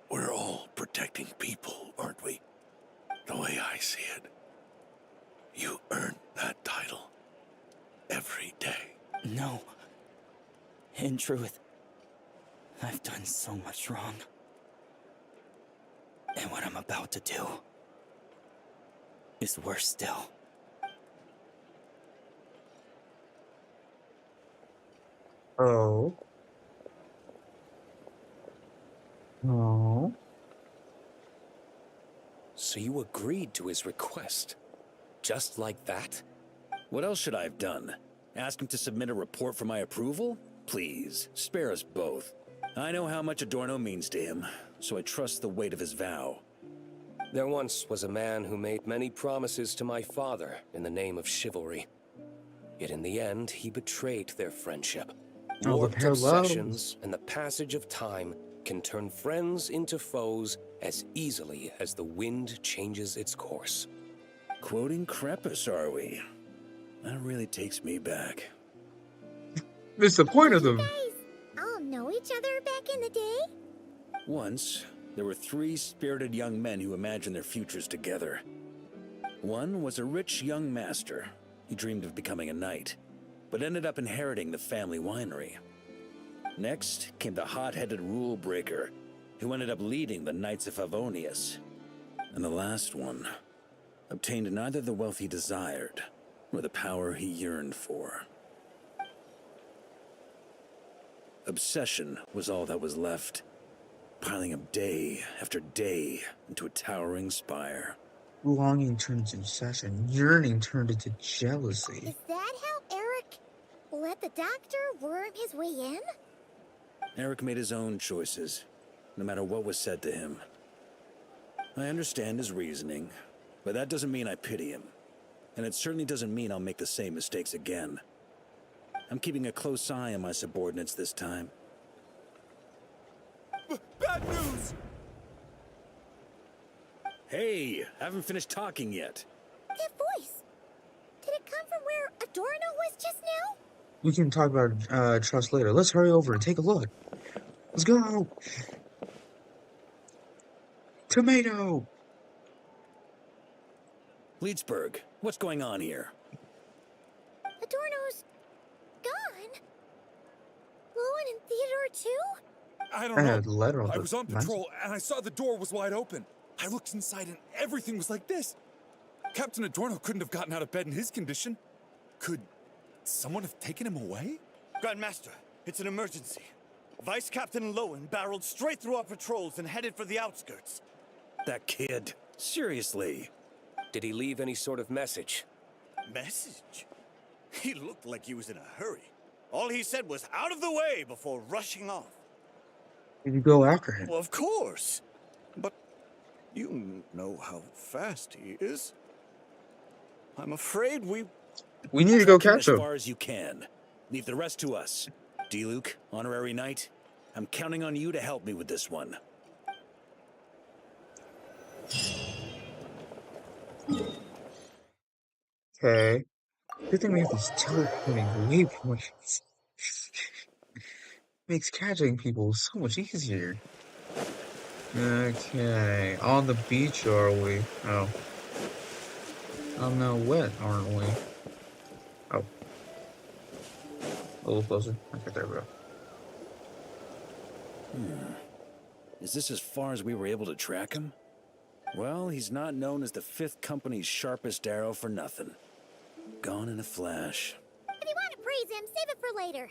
C: we're all protecting people, aren't we? The way I see it, you earn that title every day.
H: No. In truth, I've done so much wrong. And what I'm about to do is worse still.
A: Oh. Oh.
F: So you agreed to his request? Just like that?
I: What else should I have done? Ask him to submit a report for my approval? Please, spare us both. I know how much Adorno means to him, so I trust the weight of his vow.
F: There once was a man who made many promises to my father in the name of chivalry. Yet in the end, he betrayed their friendship.
A: Oh, the
F: Warped
A: parallels.
F: obsessions and the passage of time can turn friends into foes as easily as the wind changes its course.
I: Quoting Crepus, are we? That really takes me back.
A: It's the point of
E: You
A: them.
E: guys all know each other back in the day?
I: Once, there were 3 spirited young men who imagined their futures together. One was a rich young master. He dreamed of becoming a knight, but ended up inheriting the family winery. Next came the hot-headed rule breaker, who ended up leading the Knights of Favonius. And the last one obtained neither the wealth he desired, nor the power he yearned for. Obsession was all that was left, piling up day after day into a towering spire.
A: Longing turned into obsession. Yearning turned into
E: Is
A: jealousy.
E: that how Eric let the doctor worm his way in?
I: Eric made his own choices, no matter what was said to him. I understand his reasoning, but that doesn't mean I pity him. And it certainly doesn't mean I'll make the same mistakes again. I'm keeping a close eye on my subordinates this time.
K: Bad news!
I: Hey, haven't finished talking yet.
E: That voice. Did it come from where Adorno was just now?
A: We can talk about trust later. Let's hurry over and take a look. Let's go. Tomato.
I: Leedsburg, what's going on here?
E: Adorno's gone. Lohen and Theodore too?
K: I don't
A: I
K: know.
A: had a letter on
K: I
A: the
K: was on
A: mess-
K: patrol and I saw the door was wide open. I looked inside and everything was like this. Captain Adorno couldn't have gotten out of bed in his condition. Could someone have taken him away?
L: Grandmaster, it's an emergency. Vice Captain Lohen barreled straight through our patrols and headed for the outskirts.
I: That kid. Seriously.
F: Did he leave any sort of message?
L: Message? He looked like he was in a hurry. All he said was out of the way before rushing off.
A: Did you go after him?
L: Well, of course. But you know how fast he is. I'm afraid we...
A: We need to go
I: Take him
A: catch
I: as
A: him.
I: far as you can. Leave the rest to us. D-Luke, honorary knight, I'm counting on you to help me with this one.
A: Okay. Good thing we have these teleporting waypoints. Makes catching people so much easier. Okay. On the beach, are we? Oh. I'm now wet, aren't we? Oh. A little closer. Okay, there we go.
I: Is this as far as we were able to track him? Well, he's not known as the 5th Company's sharpest arrow for nothing. Gone in a flash.
E: If you want to praise him, save it for later.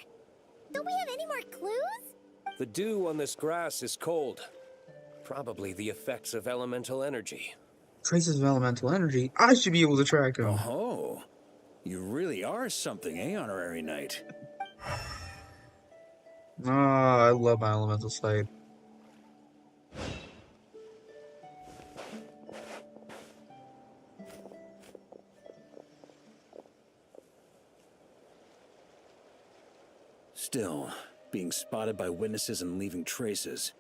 E: Don't we have any more clues?
F: The dew on this grass is cold. Probably the effects of elemental energy.
A: Traces of elemental energy. I should be able to track him.
I: Oh, you really are something, eh, Honorary Knight?
A: Ah, I love my elemental sight.
I: Still, being spotted by witnesses and leaving traces,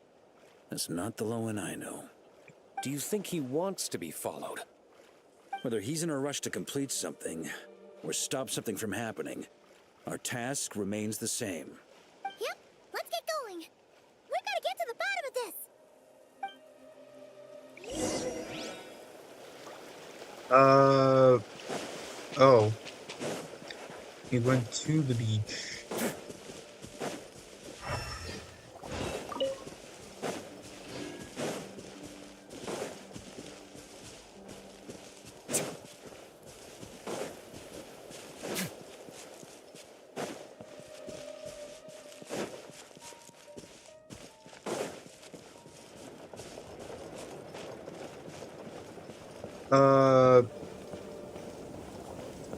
I: that's not the Lohen I know.
F: Do you think he wants to be followed?
I: Whether he's in a rush to complete something, or stop something from happening, our task remains the same.
E: Yep, let's get going. We gotta get to the bottom of this.
A: Oh. He went to the beach.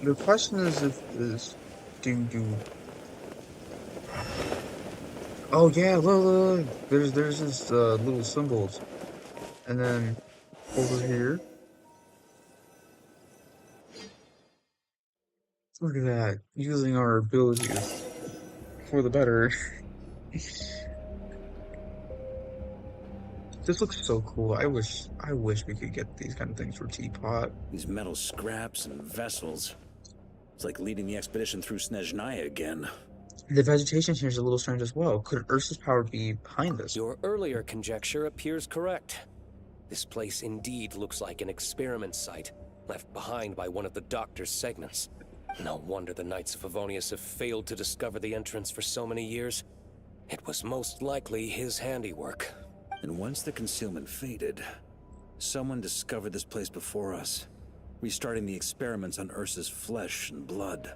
A: The question is if this do. Oh yeah, look. There's this little symbols, and then over here. Look at that, using our abilities for the better. This looks so cool. I wish we could get these kind of things for Teapot.
I: These metal scraps and vessels. It's like leading the expedition through Snezhnaya again.
A: The vegetation here is a little strange as well. Could Ursa's power be behind this?
F: Your earlier conjecture appears correct. This place indeed looks like an experiment site, left behind by one of the Doctor's segments. No wonder the Knights of Favonius have failed to discover the entrance for so many years. It was most likely his handiwork.
I: And once the concealment faded, someone discovered this place before us, restarting the experiments on Ursa's flesh and blood.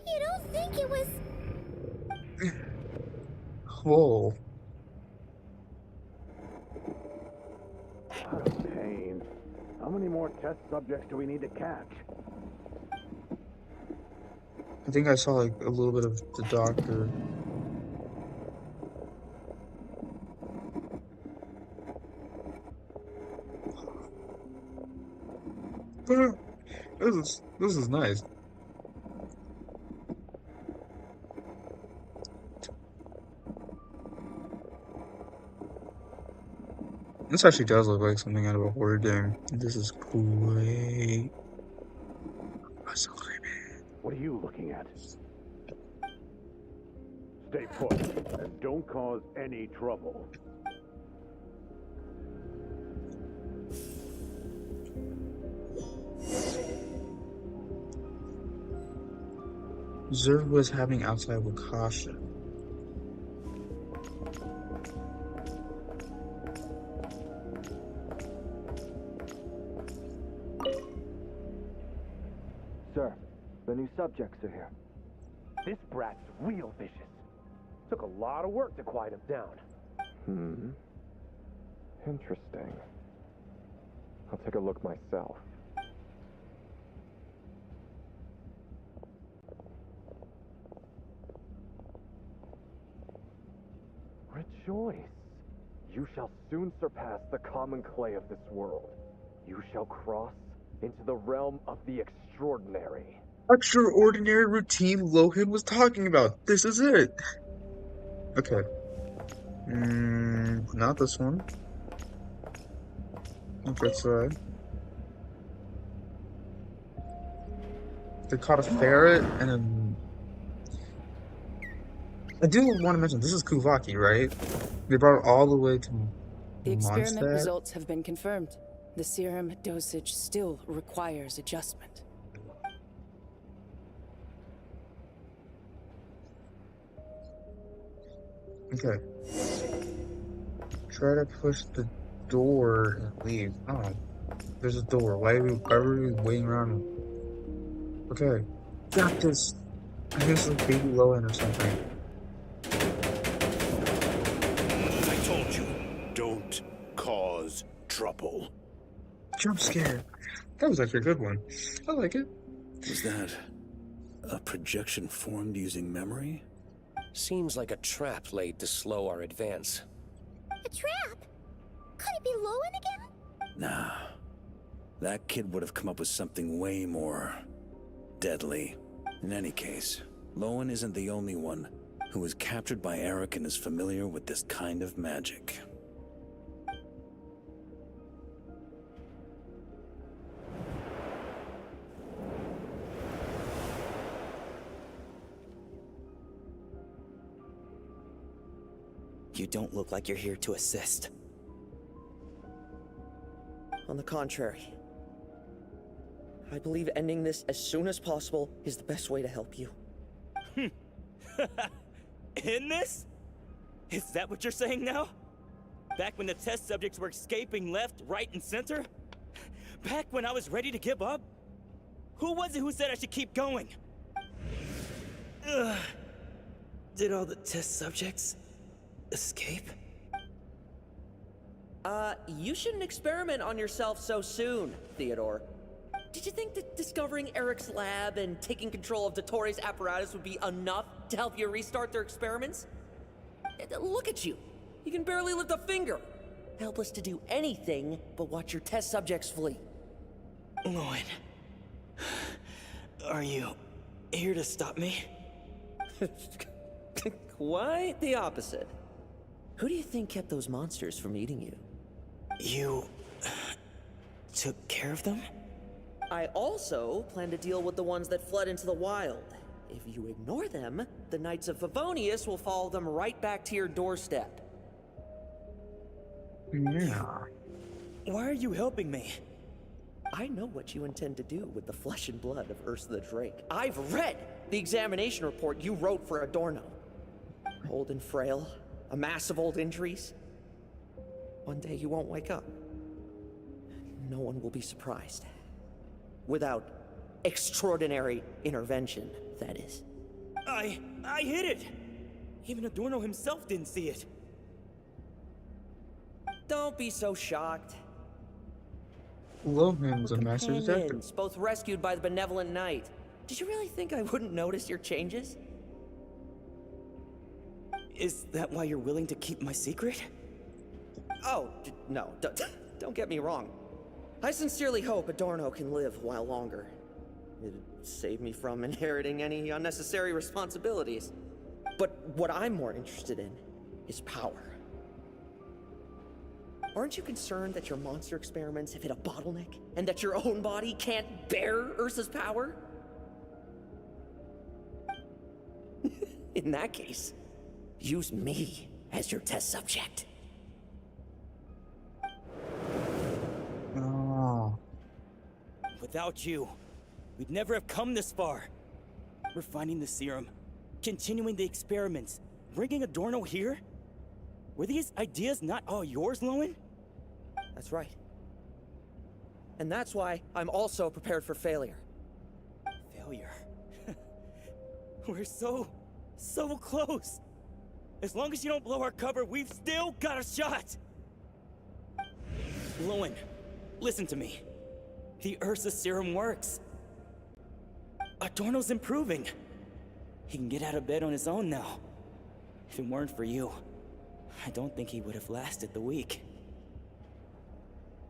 E: You don't think it was...
A: Whoa.
M: Pain. How many more test subjects do we need to catch?
A: I think I saw like a little bit of the Doctor. This is nice. This actually does look like something out of a horror game. This is great. That's so creepy.
M: What are you looking at? Stay put and don't cause any trouble.
A: Zerg was having outside with caution.
M: Sir, the new subjects are here. This brat's real vicious. Took a lot of work to quiet him down.
N: Interesting. I'll take a look myself. Rejoice! You shall soon surpass the common clay of this world. You shall cross into the realm of the extraordinary.
A: Extraordinary routine Lohen was talking about. This is it. Okay. Not this one. Okay, side. They caught a ferret and then. I do want to mention this is Kuvaki, right? They brought it all the way to
O: The experiment
A: Mondstadt.
O: results have been confirmed. The serum dosage still requires adjustment.
A: Okay. Try to push the door and leave. Oh, there's a door. Why are we waiting around? Okay. Got this. I think it's like Baby Lohen or something.
C: cause trouble.
A: Jump scare. That was actually a good one. I like it.
C: Was that a projection formed using memory?
F: Seems like a trap laid to slow our advance.
E: A trap? Could it be Lowen again?
C: Nah. That kid would have come up with something way more deadly. In any case, Lohen isn't the only one who was captured by Eric and is familiar with this kind of magic.
H: You don't look like you're here to assist.
D: On the contrary, I believe ending this as soon as possible is the best way to help you.
H: In this? Is that what you're saying now? Back when the test subjects were escaping left, right, and center? Back when I was ready to give up? Who was it who said I should keep going? Ugh. Did all the test subjects escape?
D: You shouldn't experiment on yourself so soon, Theodore. Did you think that discovering Eric's lab and taking control of Dottores' apparatus would be enough to help you restart their experiments? Look at you. You can barely lift a finger. Helpless to do anything but watch your test subjects flee.
H: Lohen, are you here to stop me?
D: Quite the opposite. Who do you think kept those monsters from eating you?
H: You took care of them?
D: I also plan to deal with the ones that fled into the wild. If you ignore them, the Knights of Favonius will follow them right back to your doorstep.
A: Yeah.
H: Why are you helping me?
D: I know what you intend to do with the flesh and blood of Ursa the Drake. I've read the examination report you wrote for Adorno. Old and frail, a mass of old injuries. One day you won't wake up. No one will be surprised. Without extraordinary intervention, that is.
H: I hid it! Even Adorno himself didn't see it.
D: Don't be so shocked.
A: Lohen's a master detective.
D: Companions, both rescued by the Benevolent Knight. Did you really think I wouldn't notice your changes?
H: Is that why you're willing to keep my secret?
D: Oh, no, don't get me wrong. I sincerely hope Adorno can live a while longer. It'd save me from inheriting any unnecessary responsibilities. But what I'm more interested in is power. Aren't you concerned that your monster experiments have hit a bottleneck, and that your own body can't bear Ursa's power? In that case, use me as your test subject.
A: Oh.
H: Without you, we'd never have come this far. We're finding the serum, continuing the experiments, bringing Adorno here? Were these ideas not all yours, Lohen?
D: That's right. And that's why I'm also prepared for failure.
H: Failure? We're so close. As long as you don't blow our cover, we've still got a shot! Lohen, listen to me. The Ursa serum works. Adorno's improving. He can get out of bed on his own now. If it weren't for you, I don't think he would have lasted the week.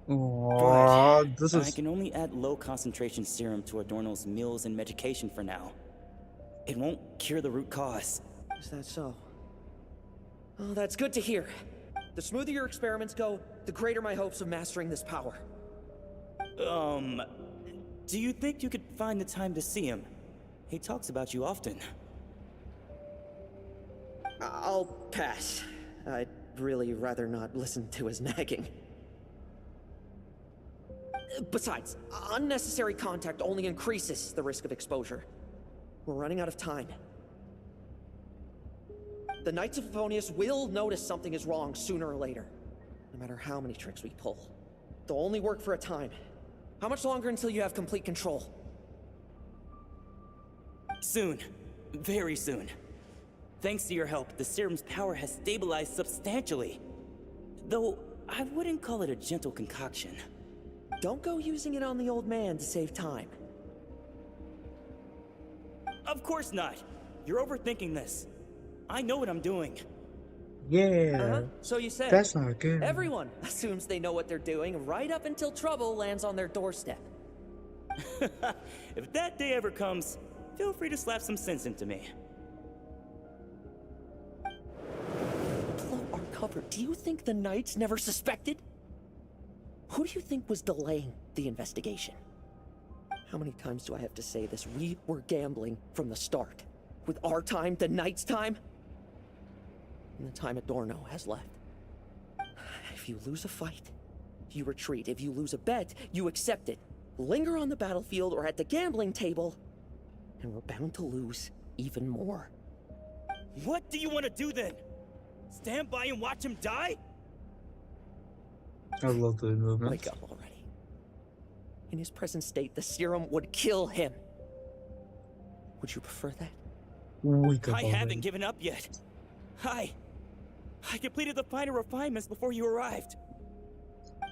A: Aww, this is...
H: I can only add low concentration serum to Adorno's meals and medication for now. It won't cure the root cause.
D: Is that so? Oh, that's good to hear. The smoother your experiments go, the greater my hopes of mastering this power.
H: Do you think you could find the time to see him? He talks about you often.
D: I'll pass. I'd really rather not listen to his nagging. Besides, unnecessary contact only increases the risk of exposure. We're running out of time. The Knights of Favonius will notice something is wrong sooner or later, no matter how many tricks we pull. They'll only work for a time. How much longer until you have complete control?
H: Soon. Very soon. Thanks to your help, the serum's power has stabilized substantially. Though, I wouldn't call it a gentle concoction.
D: Don't go using it on the old man to save time.
H: Of course not. You're overthinking this. I know what I'm doing.
A: Yeah.
D: So you say.
A: That's not good.
D: Everyone assumes they know what they're doing right up until trouble lands on their doorstep.
H: If that day ever comes, feel free to slap some sense into me.
D: Below our cover, do you think the Knights never suspected? Who do you think was delaying the investigation? How many times do I have to say this? We were gambling from the start. With our time, the Knights' time, and the time Adorno has left. If you lose a fight, you retreat. If you lose a bet, you accept it. Linger on the battlefield or at the gambling table, and we're bound to lose even more.
H: What do you want to do then? Stand by and watch him die?
A: I love the movement.
D: Wake up already. In his present state, the serum would kill him. Would you prefer that?
A: Wake up
H: I
A: already.
H: haven't given up yet. I completed the final refinements before you arrived.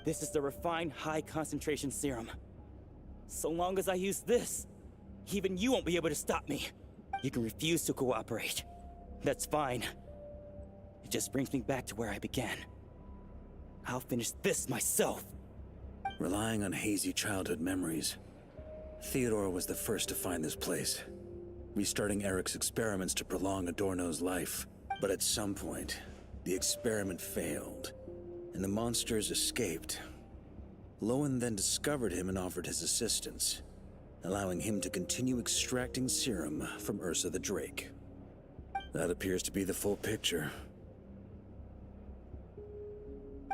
H: This is the refined high concentration serum. So long as I use this, even you won't be able to stop me. You can refuse to cooperate. That's fine. It just brings me back to where I began. I'll finish this myself.
I: Relying on hazy childhood memories, Theodore was the first to find this place, restarting Eric's experiments to prolong Adorno's life. But at some point, the experiment failed, and the monsters escaped. Lohen then discovered him and offered his assistance, allowing him to continue extracting serum from Ursa the Drake. That appears to be the full picture.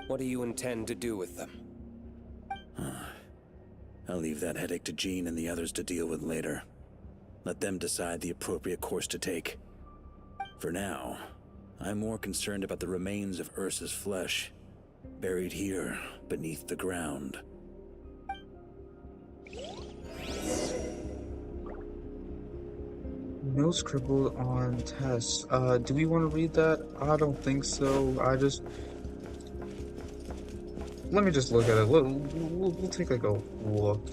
F: What do you intend to do with them?
I: I'll leave that headache to Jean and the others to deal with later. Let them decide the appropriate course to take. For now, I'm more concerned about the remains of Ursa's flesh, buried here beneath the ground.
A: No scribbled on tests. Do we want to read that? I don't think so. Let me just look at it. We'll take like a look.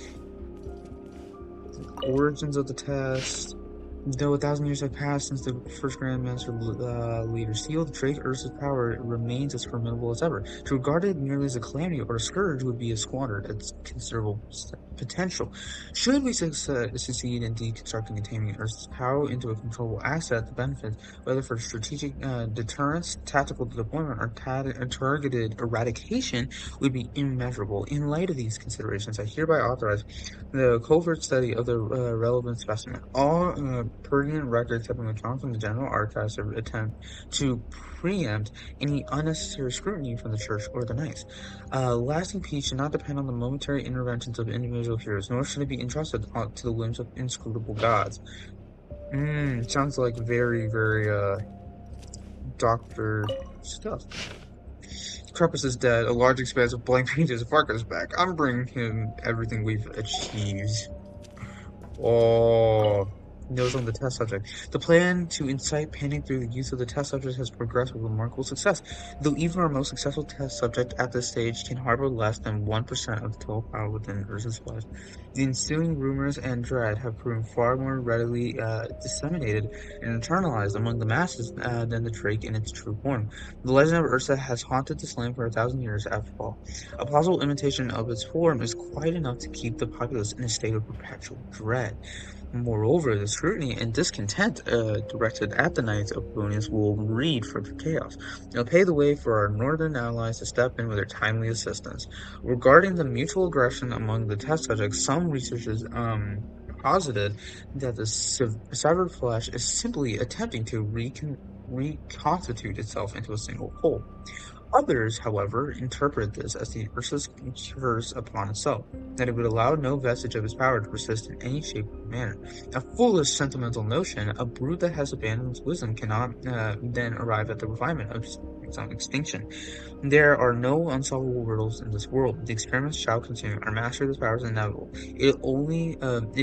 A: Origins of the test. Though 1,000 years have passed since the first Grandmaster leader sealed, Drake Ursa's power remains as formidable as ever. To regard it merely as a calamity or a scourge would be a squander its considerable potential. Should we succeed in deconstructing and taming Ursa's power into a controllable asset, the benefits, whether for strategic deterrence, tactical deployment, or targeted eradication, would be immeasurable. In light of these considerations, I hereby authorize the covert study of the relevant specimen. All pertinent records have been withdrawn from the General Archives to attempt to preempt any unnecessary scrutiny from the Church or the Knights. Lasting peace should not depend on the momentary interventions of individual heroes, nor should it be entrusted to the whims of inscrutable gods. Sounds like very, very, doctor stuff. Krupus is dead. A large expanse of blank pages of Farkas is back. I'm bringing him everything we've achieved. Oh, knows on the test subject. The plan to incite panic through the use of the test subject has progressed with remarkable success, though even our most successful test subject at this stage can harbor less than 1% of the total power within Ursa's flesh. The ensuing rumors and dread have proven far more readily disseminated and internalized among the masses than the Drake in its true form. The legend of Ursa has haunted this land for 1,000 years after all. A plausible imitation of its form is quite enough to keep the populace in a state of perpetual dread. Moreover, the scrutiny and discontent directed at the Knights of Bonius will breed further chaos. They'll pave the way for our northern allies to step in with their timely assistance. Regarding the mutual aggression among the test subjects, some researchers posited that the severed flesh is simply attempting to reconstitute itself into a single whole. Others, however, interpret this as the Ursa's curse upon itself, that it would allow no vestige of its power to persist in any shape or manner. A foolish sentimental notion, a brute that has abandoned its wisdom cannot then arrive at the refinement of its own extinction. There are no unsolvable riddles in this world. The experiments shall continue. Our mastery of this power is inevitable. It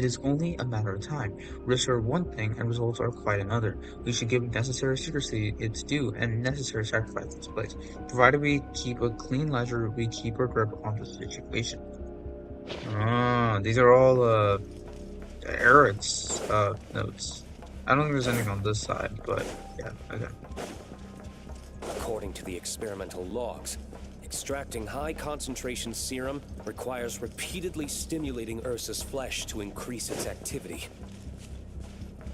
A: is only a matter of time. Risks are one thing, and results are quite another. We should give necessary secrecy its due, and necessary sacrifice its place. provided we keep a clean ledger, we keep our grip on the situation. Ah, these are all Eric's notes. I don't think there's anything on this side, but yeah, okay.
F: According to the experimental logs, extracting high concentration serum requires repeatedly stimulating Ursa's flesh to increase its activity.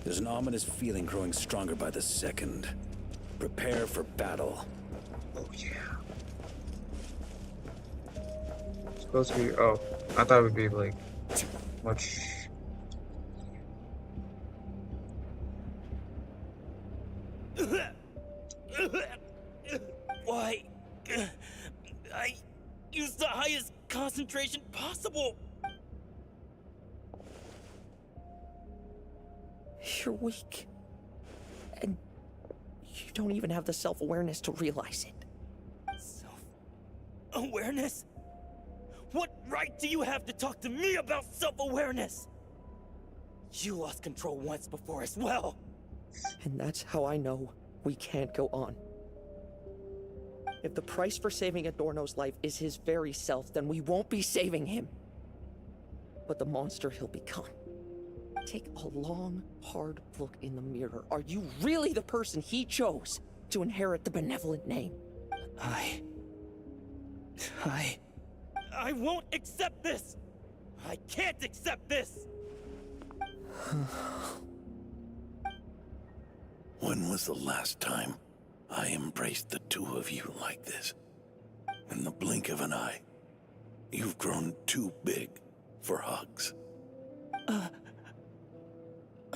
I: There's an ominous feeling growing stronger by the second. Prepare for battle.
A: Oh yeah. It's supposed to be. Oh, I thought it would be like much.
H: Why? I used the highest concentration possible.
D: You're weak. And you don't even have the self-awareness to realize it.
H: Self-awareness? What right do you have to talk to me about self-awareness? You lost control once before as well.
D: And that's how I know we can't go on. If the price for saving Adorno's life is his very self, then we won't be saving him. But the monster he'll become. Take a long, hard look in the mirror. Are you really the person he chose to inherit the benevolent name?
H: I won't accept this! I can't accept this!
C: When was the last time I embraced the two of you like this? In the blink of an eye, you've grown too big for hugs.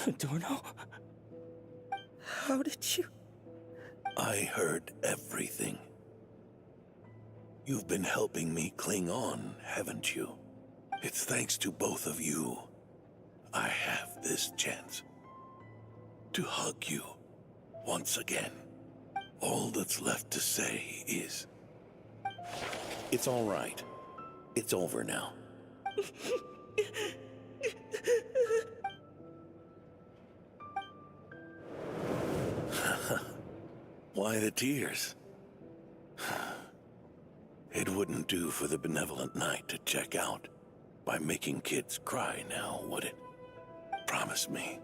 H: Adorno?
D: How did you?
C: I heard everything. You've been helping me cling on, haven't you? It's thanks to both of you I have this chance to hug you once again. All that's left to say is, it's all right. It's over now. Why the tears? It wouldn't do for the Benevolent Knight to check out by making kids cry now, would it? Promise me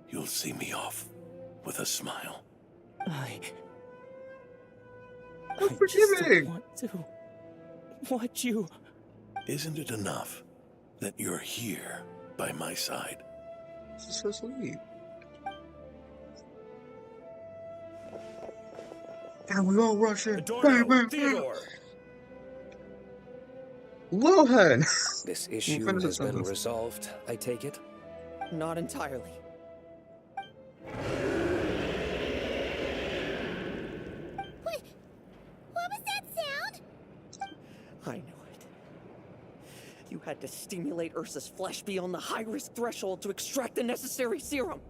C: you'll see me off with a smile.
H: I
A: I'm
H: just don't
A: forgiving.
H: want to watch you.
C: Isn't it enough that you're here by my side?
A: This is so sweet. And we all rush in.
H: Adorno,
A: Bang, bang, bang.
H: Theodore.
A: Lohen!
F: This issue
A: finish the
F: has been
A: sentence.
F: resolved, I take it?
D: Not entirely.
E: What was that sound?
D: I knew it. You had to stimulate Ursa's flesh beyond the high-risk threshold to extract the necessary serum.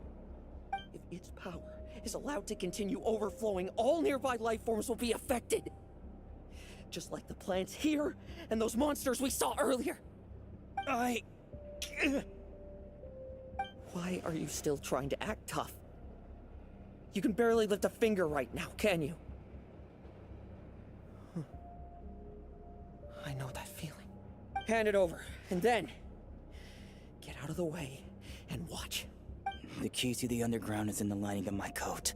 D: If its power is allowed to continue overflowing, all nearby life forms will be affected. Just like the plants here and those monsters we saw earlier. Why are you still trying to act tough? You can barely lift a finger right now, can you? I know that feeling. Hand it over, and then get out of the way and watch.
H: The key to the underground is in the lining of my coat.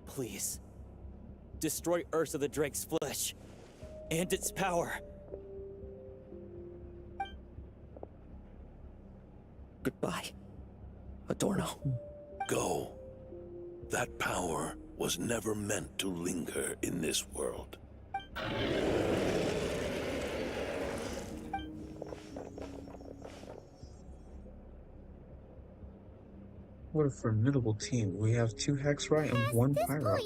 H: Please, destroy Ursa the Drake's flesh and its power.
D: Goodbye, Adorno.
C: Go. That power was never meant to linger in this world.
A: What a formidable team. We have 2 Hexrite and 1 Pyro.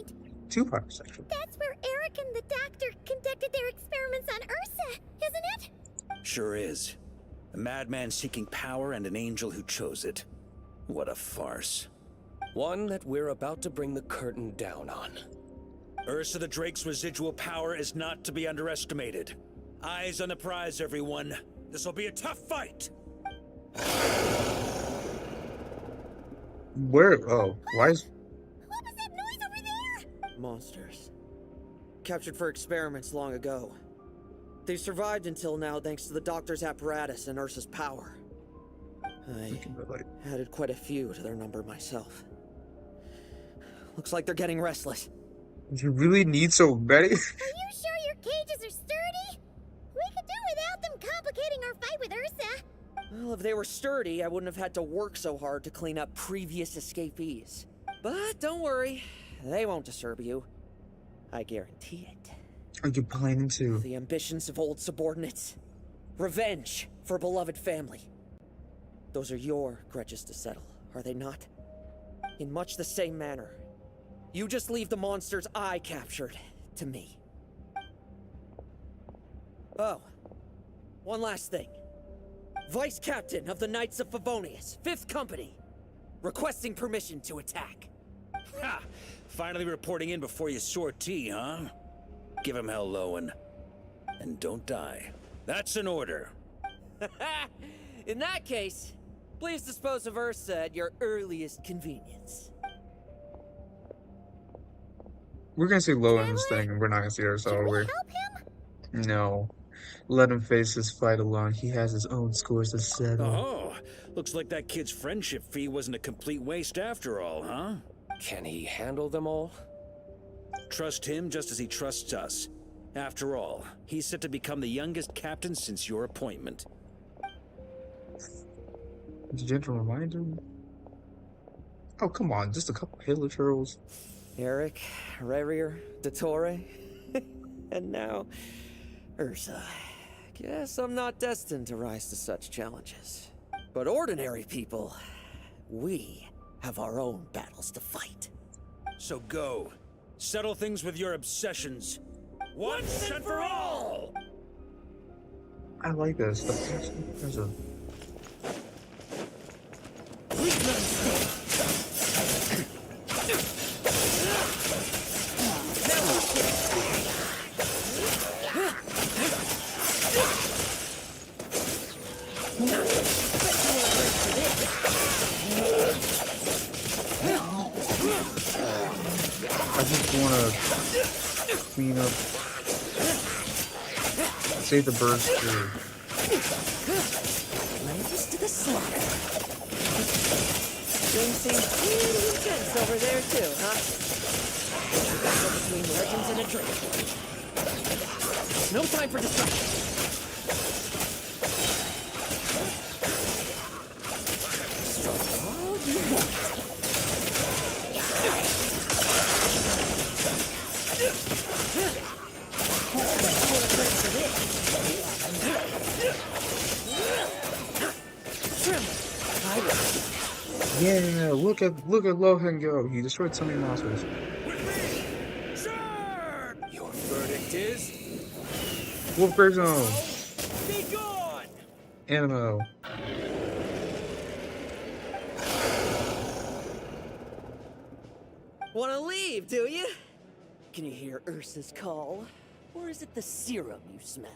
A: 2 Pyros, actually.
E: That's where Eric and the doctor conducted their experiments on Ursa, isn't it?
I: Sure is. A madman seeking power and an angel who chose it. What a farce.
F: One that we're about to bring the curtain down on.
I: Ursa the Drake's residual power is not to be underestimated. Eyes on the prize, everyone. This will be a tough fight!
A: Where? Oh, why is?
E: What was that noise over there?
D: Monsters. Captured for experiments long ago. They've survived until now thanks to the doctor's apparatus and Ursa's power. I added quite a few to their number myself. Looks like they're getting restless.
A: You really need so many?
E: Are you sure your cages are sturdy? We could do without them complicating our fight with Ursa.
D: Well, if they were sturdy, I wouldn't have had to work so hard to clean up previous escapees. But don't worry, they won't disturb you. I guarantee it.
A: Are you planning to?
D: The ambitions of old subordinates. Revenge for beloved family. Those are your grudges to settle, are they not? In much the same manner. You just leave the monsters I captured to me. Oh, one last thing. Vice Captain of the Knights of Favonius, 5th Company, requesting permission to attack.
I: Ha! Finally reporting in before you sortie, huh? Give him hell, Lohen. And don't die. That's an order.
D: In that case, please dispose of Ursa at your earliest convenience.
A: We're gonna see Lowen's thing, and we're not gonna see ourselves.
E: Should we help him?
A: No. Let him face his fight alone. He has his own scores to settle.
I: Oh, looks like that kid's friendship fee wasn't a complete waste after all, huh?
F: Can he handle them all?
I: Trust him just as he trusts us. After all, he's set to become the youngest captain since your appointment.
A: Gentle reminder? Oh, come on, just a couple Hitler churls.
D: Eric, Revier, Dottore, and now Ursa. Guess I'm not destined to rise to such challenges. But ordinary people, we have our own battles to fight.
I: So go. Settle things with your obsessions. Once and for all!
A: I like this. There's a... I just want to clean up, save the birds too.
D: Latest to the slaughter. Things seem pretty intense over there too, huh? Battle between legends and a drink. No time for distraction. All you want.
A: Yeah, look at Lohen go. He destroyed so many monsters.
I: Your verdict is?
A: Wolf Grave Zone.
I: Be gone!
A: Animo.
D: Wanna leave, do you? Can you hear Ursa's call? Or is it the serum you smell?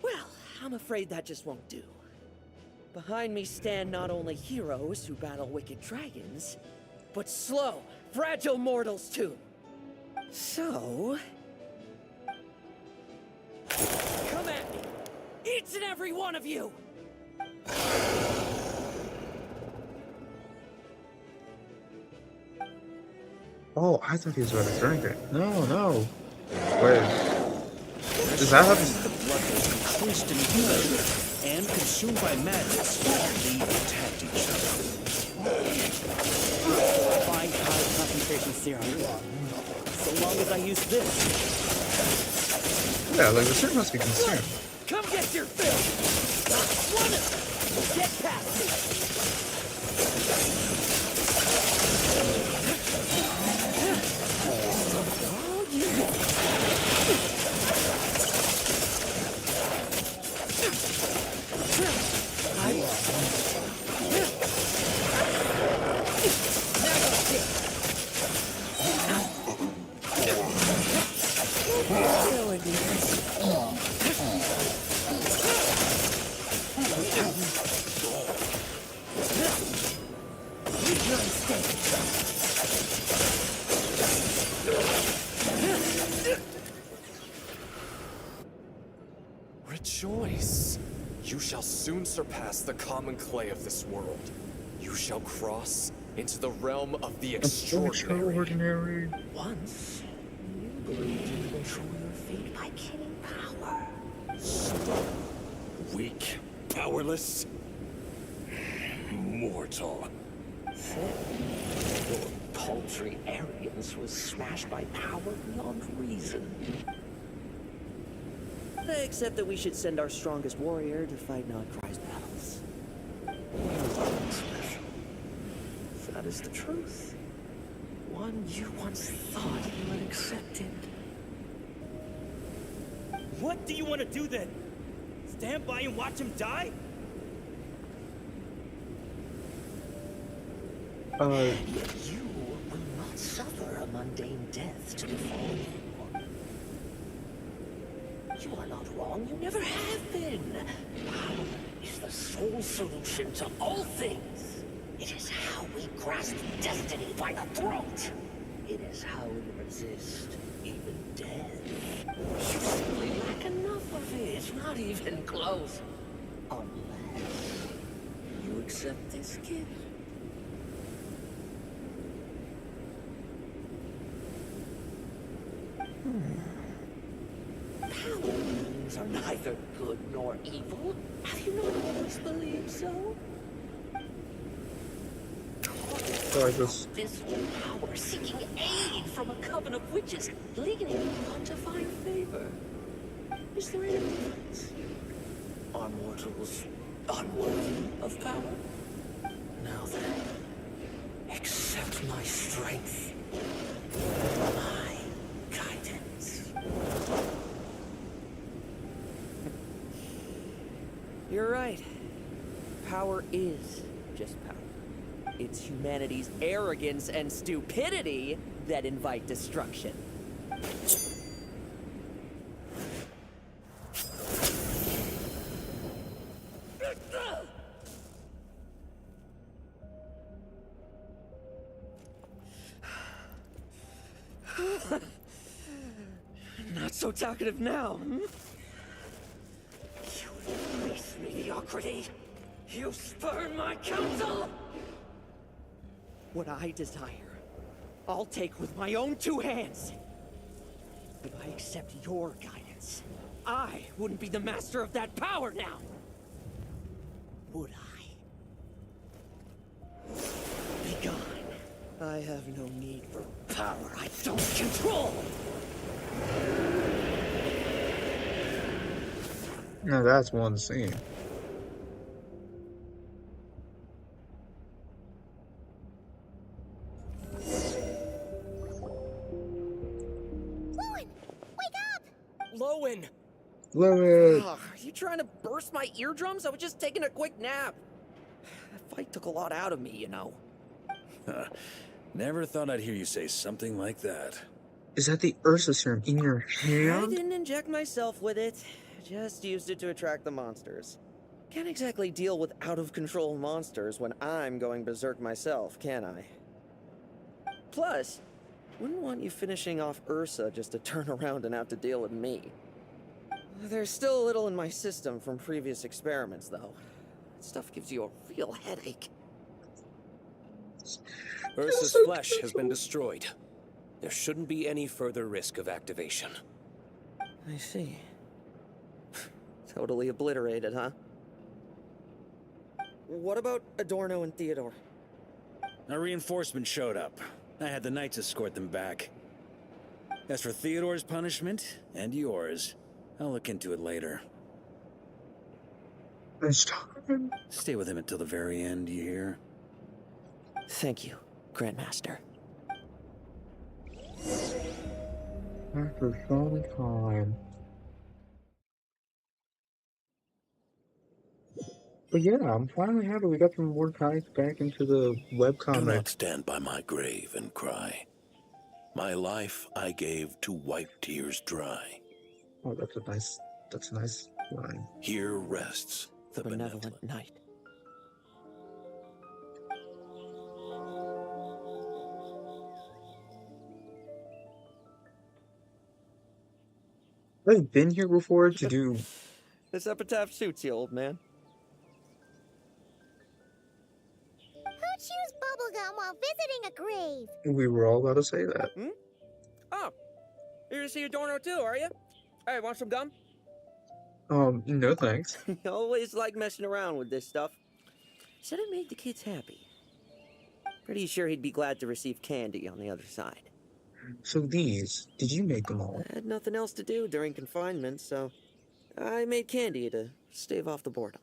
D: Well, I'm afraid that just won't do. Behind me stand not only heroes who battle wicked dragons, but slow, fragile mortals too. So... come at me! Each and every one of you!
A: Oh, I thought he was about to drink it. No. Wait. Is that how this...
I: The blood was encased in blood and consumed by madness. They attacked each other.
H: 5 high concentration serum. So long as I use this.
A: Yeah, like the serum must be consumed.
D: Come get your fill! Not one of them will get past me!
N: Rejoice! You shall soon surpass the common clay of this world. You shall cross into the realm of the extraordinary.
J: Once, you believed you could control your fate by killing power.
F: Weak, powerless, mortal.
J: Then, your paltry arrogance was smashed by power beyond reason.
D: Except that we should send our strongest warrior to fight Nodcry's battles.
J: Special. That is the truth. One you once thought you had accepted.
H: What do you want to do then? Stand by and watch him die?
J: Yet you will not suffer a mundane death to befall you. You are not wrong, you never have been. Power is the sole solution to all things. It is how we grasp destiny by the throat. It is how we resist even death. You simply lack enough of it, not even close. Unless you accept this gift. Power means are neither good nor evil. Have you not always believed so? This power seeking aid from a coven of witches, leading on to find favor. Is there any difference? Are mortals unworthy of power? Now then, accept my strength, my guidance.
D: You're right. Power is just power. It's humanity's arrogance and stupidity that invite destruction. Not so talkative now, hmm?
J: You embrace mediocrity. You spurn my counsel.
D: What I desire, I'll take with my own two hands. If I accept your guidance, I wouldn't be the master of that power now. Would I? Be gone. I have no need for power I don't control.
A: Now that's one scene.
E: Lohen, wake up!
D: Lohen!
A: Lohen!
D: Are you trying to burst my eardrums? I was just taking a quick nap. That fight took a lot out of me, you know.
I: Never thought I'd hear you say something like that.
A: Is that the Ursa serum in your
D: I
A: hand?
D: didn't inject myself with it. Just used it to attract the monsters. Can't exactly deal with out-of-control monsters when I'm going berserk myself, can I? Plus, wouldn't want you finishing off Ursa just to turn around and have to deal with me. There's still a little in my system from previous experiments, though. That stuff gives you a real headache.
F: Ursa's flesh has been destroyed. There shouldn't be any further risk of activation.
D: I see. Totally obliterated, huh? What about Adorno and Theodore?
I: A reinforcement showed up. I had the Knights escort them back. As for Theodore's punishment, and yours, I'll look into it later. Stay with him until the very end, you hear?
D: Thank you, Grandmaster.
A: After some time. But yeah, I'm finally happy we got some more ties back into the
C: Do
A: webcomic.
C: not stand by my grave and cry. My life I gave to wipe tears dry.
A: Oh, that's a nice line.
C: Here rests the
D: Benevolent Knight.
A: I've been here before to do.
D: This epitaph suits you, old man.
E: Who chews bubblegum while visiting a grave?
A: We were all about to say that.
D: Hmm? Oh, you're to see Adorno too, are you? Hey, want some gum?
A: No thanks.
D: You always like messing around with this stuff. Said it made the kids happy. Pretty sure he'd be glad to receive candy on the other side.
A: So these, did you make them all?
D: I had nothing else to do during confinement, so I made candy to stave off the boredom.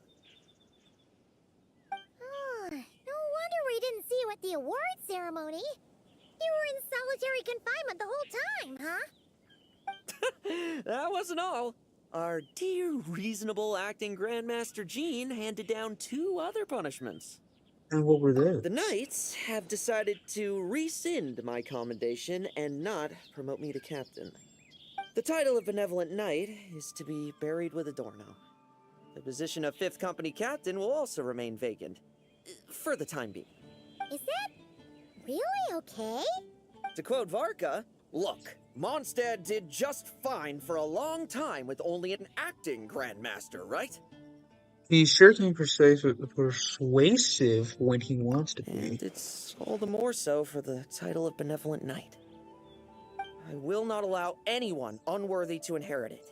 E: Oh, no wonder we didn't see you at the award ceremony. You were in solitary confinement the whole time, huh?
D: That wasn't all. Our dear, reasonable acting Grandmaster Jean handed down 2 other punishments.
A: And what were those?
D: The Knights have decided to rescind my commendation and not promote me to captain. The title of Benevolent Knight is to be buried with Adorno. The position of 5th Company Captain will also remain vacant, for the time being.
E: Is that really okay?
D: To quote Varka, look, Mondstadt did just fine for a long time with only an acting Grandmaster, right?
A: He's sure can be persuasive when he wants to be.
D: And it's all the more so for the title of Benevolent Knight. I will not allow anyone unworthy to inherit it,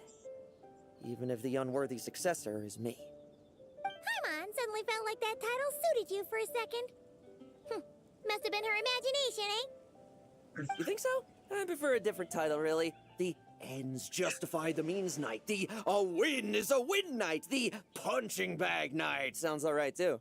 D: even if the unworthy successor is me.
E: Paimon suddenly felt like that title suited you for a second. Must have been her imagination, eh?
D: You think so? I prefer a different title, really. The Ends Justify the Means Knight. The A Win is a Win Knight. The Punching Bag Knight. Sounds alright, too.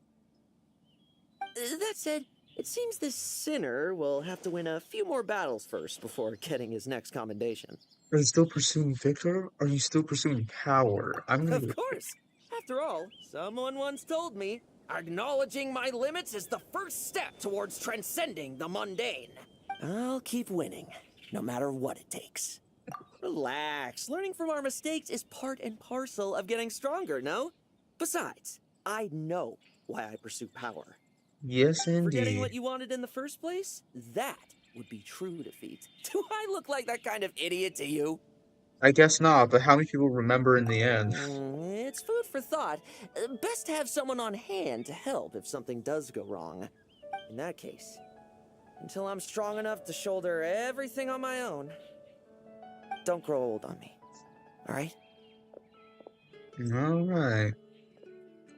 D: That said, it seems this sinner will have to win a few more battles first before getting his next commendation.
A: Are you still pursuing victor? Or are you still pursuing power?
D: Of course. After all, someone once told me, acknowledging my limits is the first step towards transcending the mundane. I'll keep winning, no matter what it takes. Relax. Learning from our mistakes is part and parcel of getting stronger, no? Besides, I know why I pursue power.
A: Yes, indeed.
D: Forgetting what you wanted in the first place? That would be true defeat. Do I look like that kind of idiot to you?
A: I guess not, but how many people remember in the end?
D: It's food for thought. Best to have someone on hand to help if something does go wrong. In that case, until I'm strong enough to shoulder everything on my own, don't grow old on me. Alright?
A: Alright.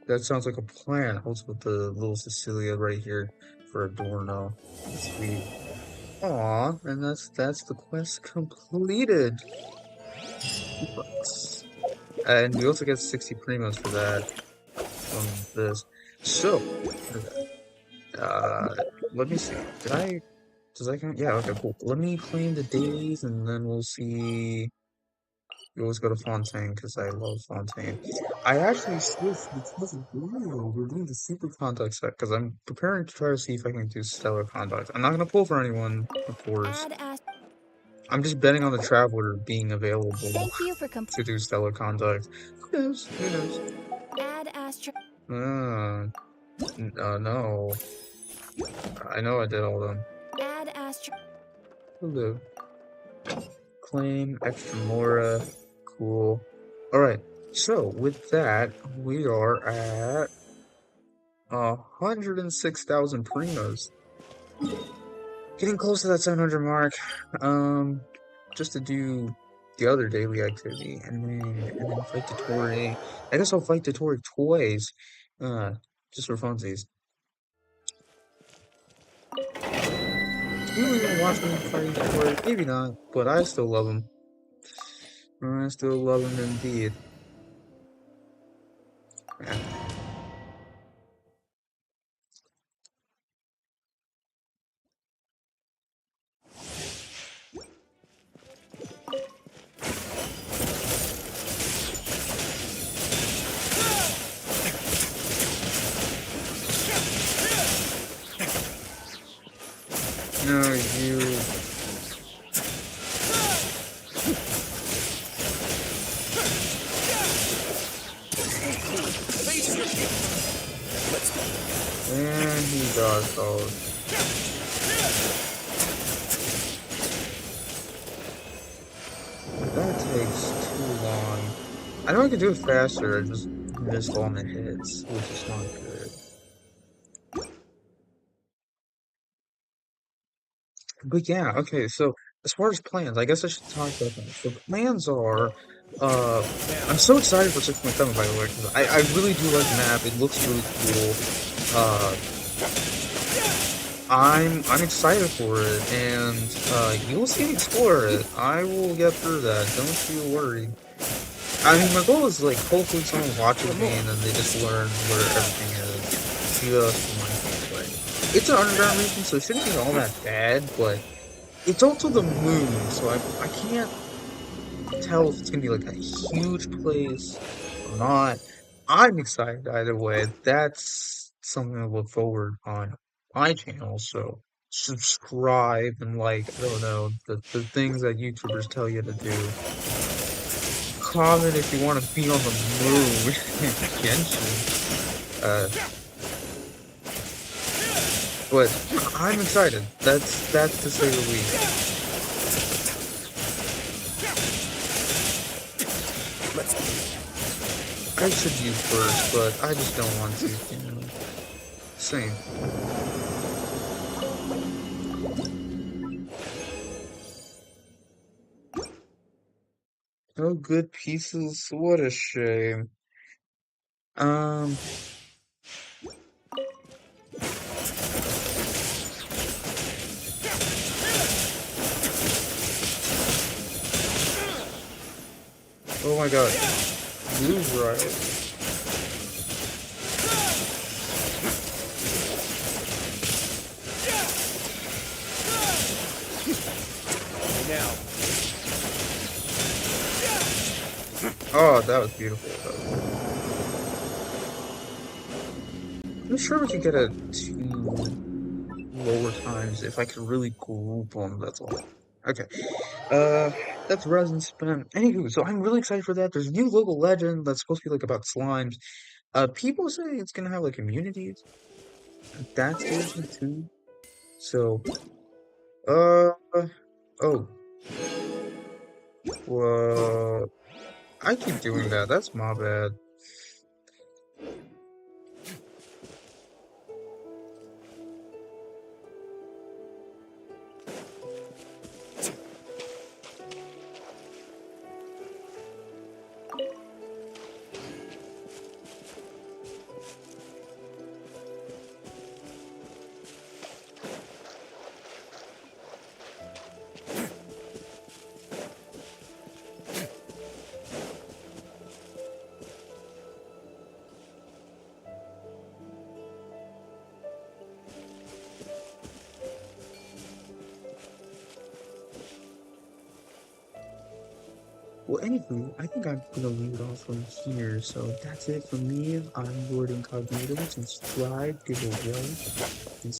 A: That sounds like a plan. I'll put the little Cecilia right here for Adorno. Sweet. Aw, and that's the quest completed. $2. And we also get 60 primos for that from this. So, let me see. Does that count? Yeah, okay, cool. Let me claim the dailies and then we'll see. We always go to Fontaine because I love Fontaine. I actually switched because we're doing the super contact set because I'm preparing to try to see if I can do stellar contact. I'm not gonna pull for anyone, of course. I'm just betting on the traveler being available to do stellar contact. Who knows? Who knows?
B: Add Astro.
A: No. I know I did all of them.
B: Add Astro.
A: Hello. Claim extra Mora. Cool. Alright, so with that, we are at 106,000 primos. Getting close to that 700 mark. Just to do the other daily activity, and then fight Dottore. I guess I'll fight Dottore twice, just for funsies. Do you even watch me fighting Dottore? Maybe not, but I still love him. I still love him indeed. Yeah. No, you. And he does those. That takes too long. I know I could do it faster, I just missed all my hits, which is not good. But yeah, okay, so as far as plans, I guess I should talk about that. So plans are, uh, I'm so excited for 6.7, by the way, because I really do like the map. It looks really cool. Uh, I'm excited for it, and you'll see me explore it. I will get through that. Don't you worry. I mean, my goal is like hopefully someone watches me and then they just learn where everything is just from my gameplay. It's an underground region, so it shouldn't be all that bad, but it's also the moon, so I can't tell if it's gonna be like a huge place or not. I'm excited either way. That's something to look forward on my channel. So subscribe and like, I don't know, the things that YouTubers tell you to do. Comment if you want to be on the moon. Genshin. Uh, but I'm excited. That's to say the least. I should use burst, but I just don't want to, you know. Same. No good pieces. What a shame. Um. Oh my god. Move right.
M: Now.
A: Oh, that was beautiful. That was beautiful. I'm sure we could get a 2 lower times if I could really group them. That's all. Okay. Uh, that's resin spam. Anywho, so I'm really excited for that. There's a new local legend that's supposed to be like about slimes. People say it's gonna have like immunities. That scares me too. So, uh, oh, I keep doing that. That's my bad. Well, anywho, I think I'm gonna leave it off from here. So that's it for me. I'm Lord Incognito. Subscribe, give a like, and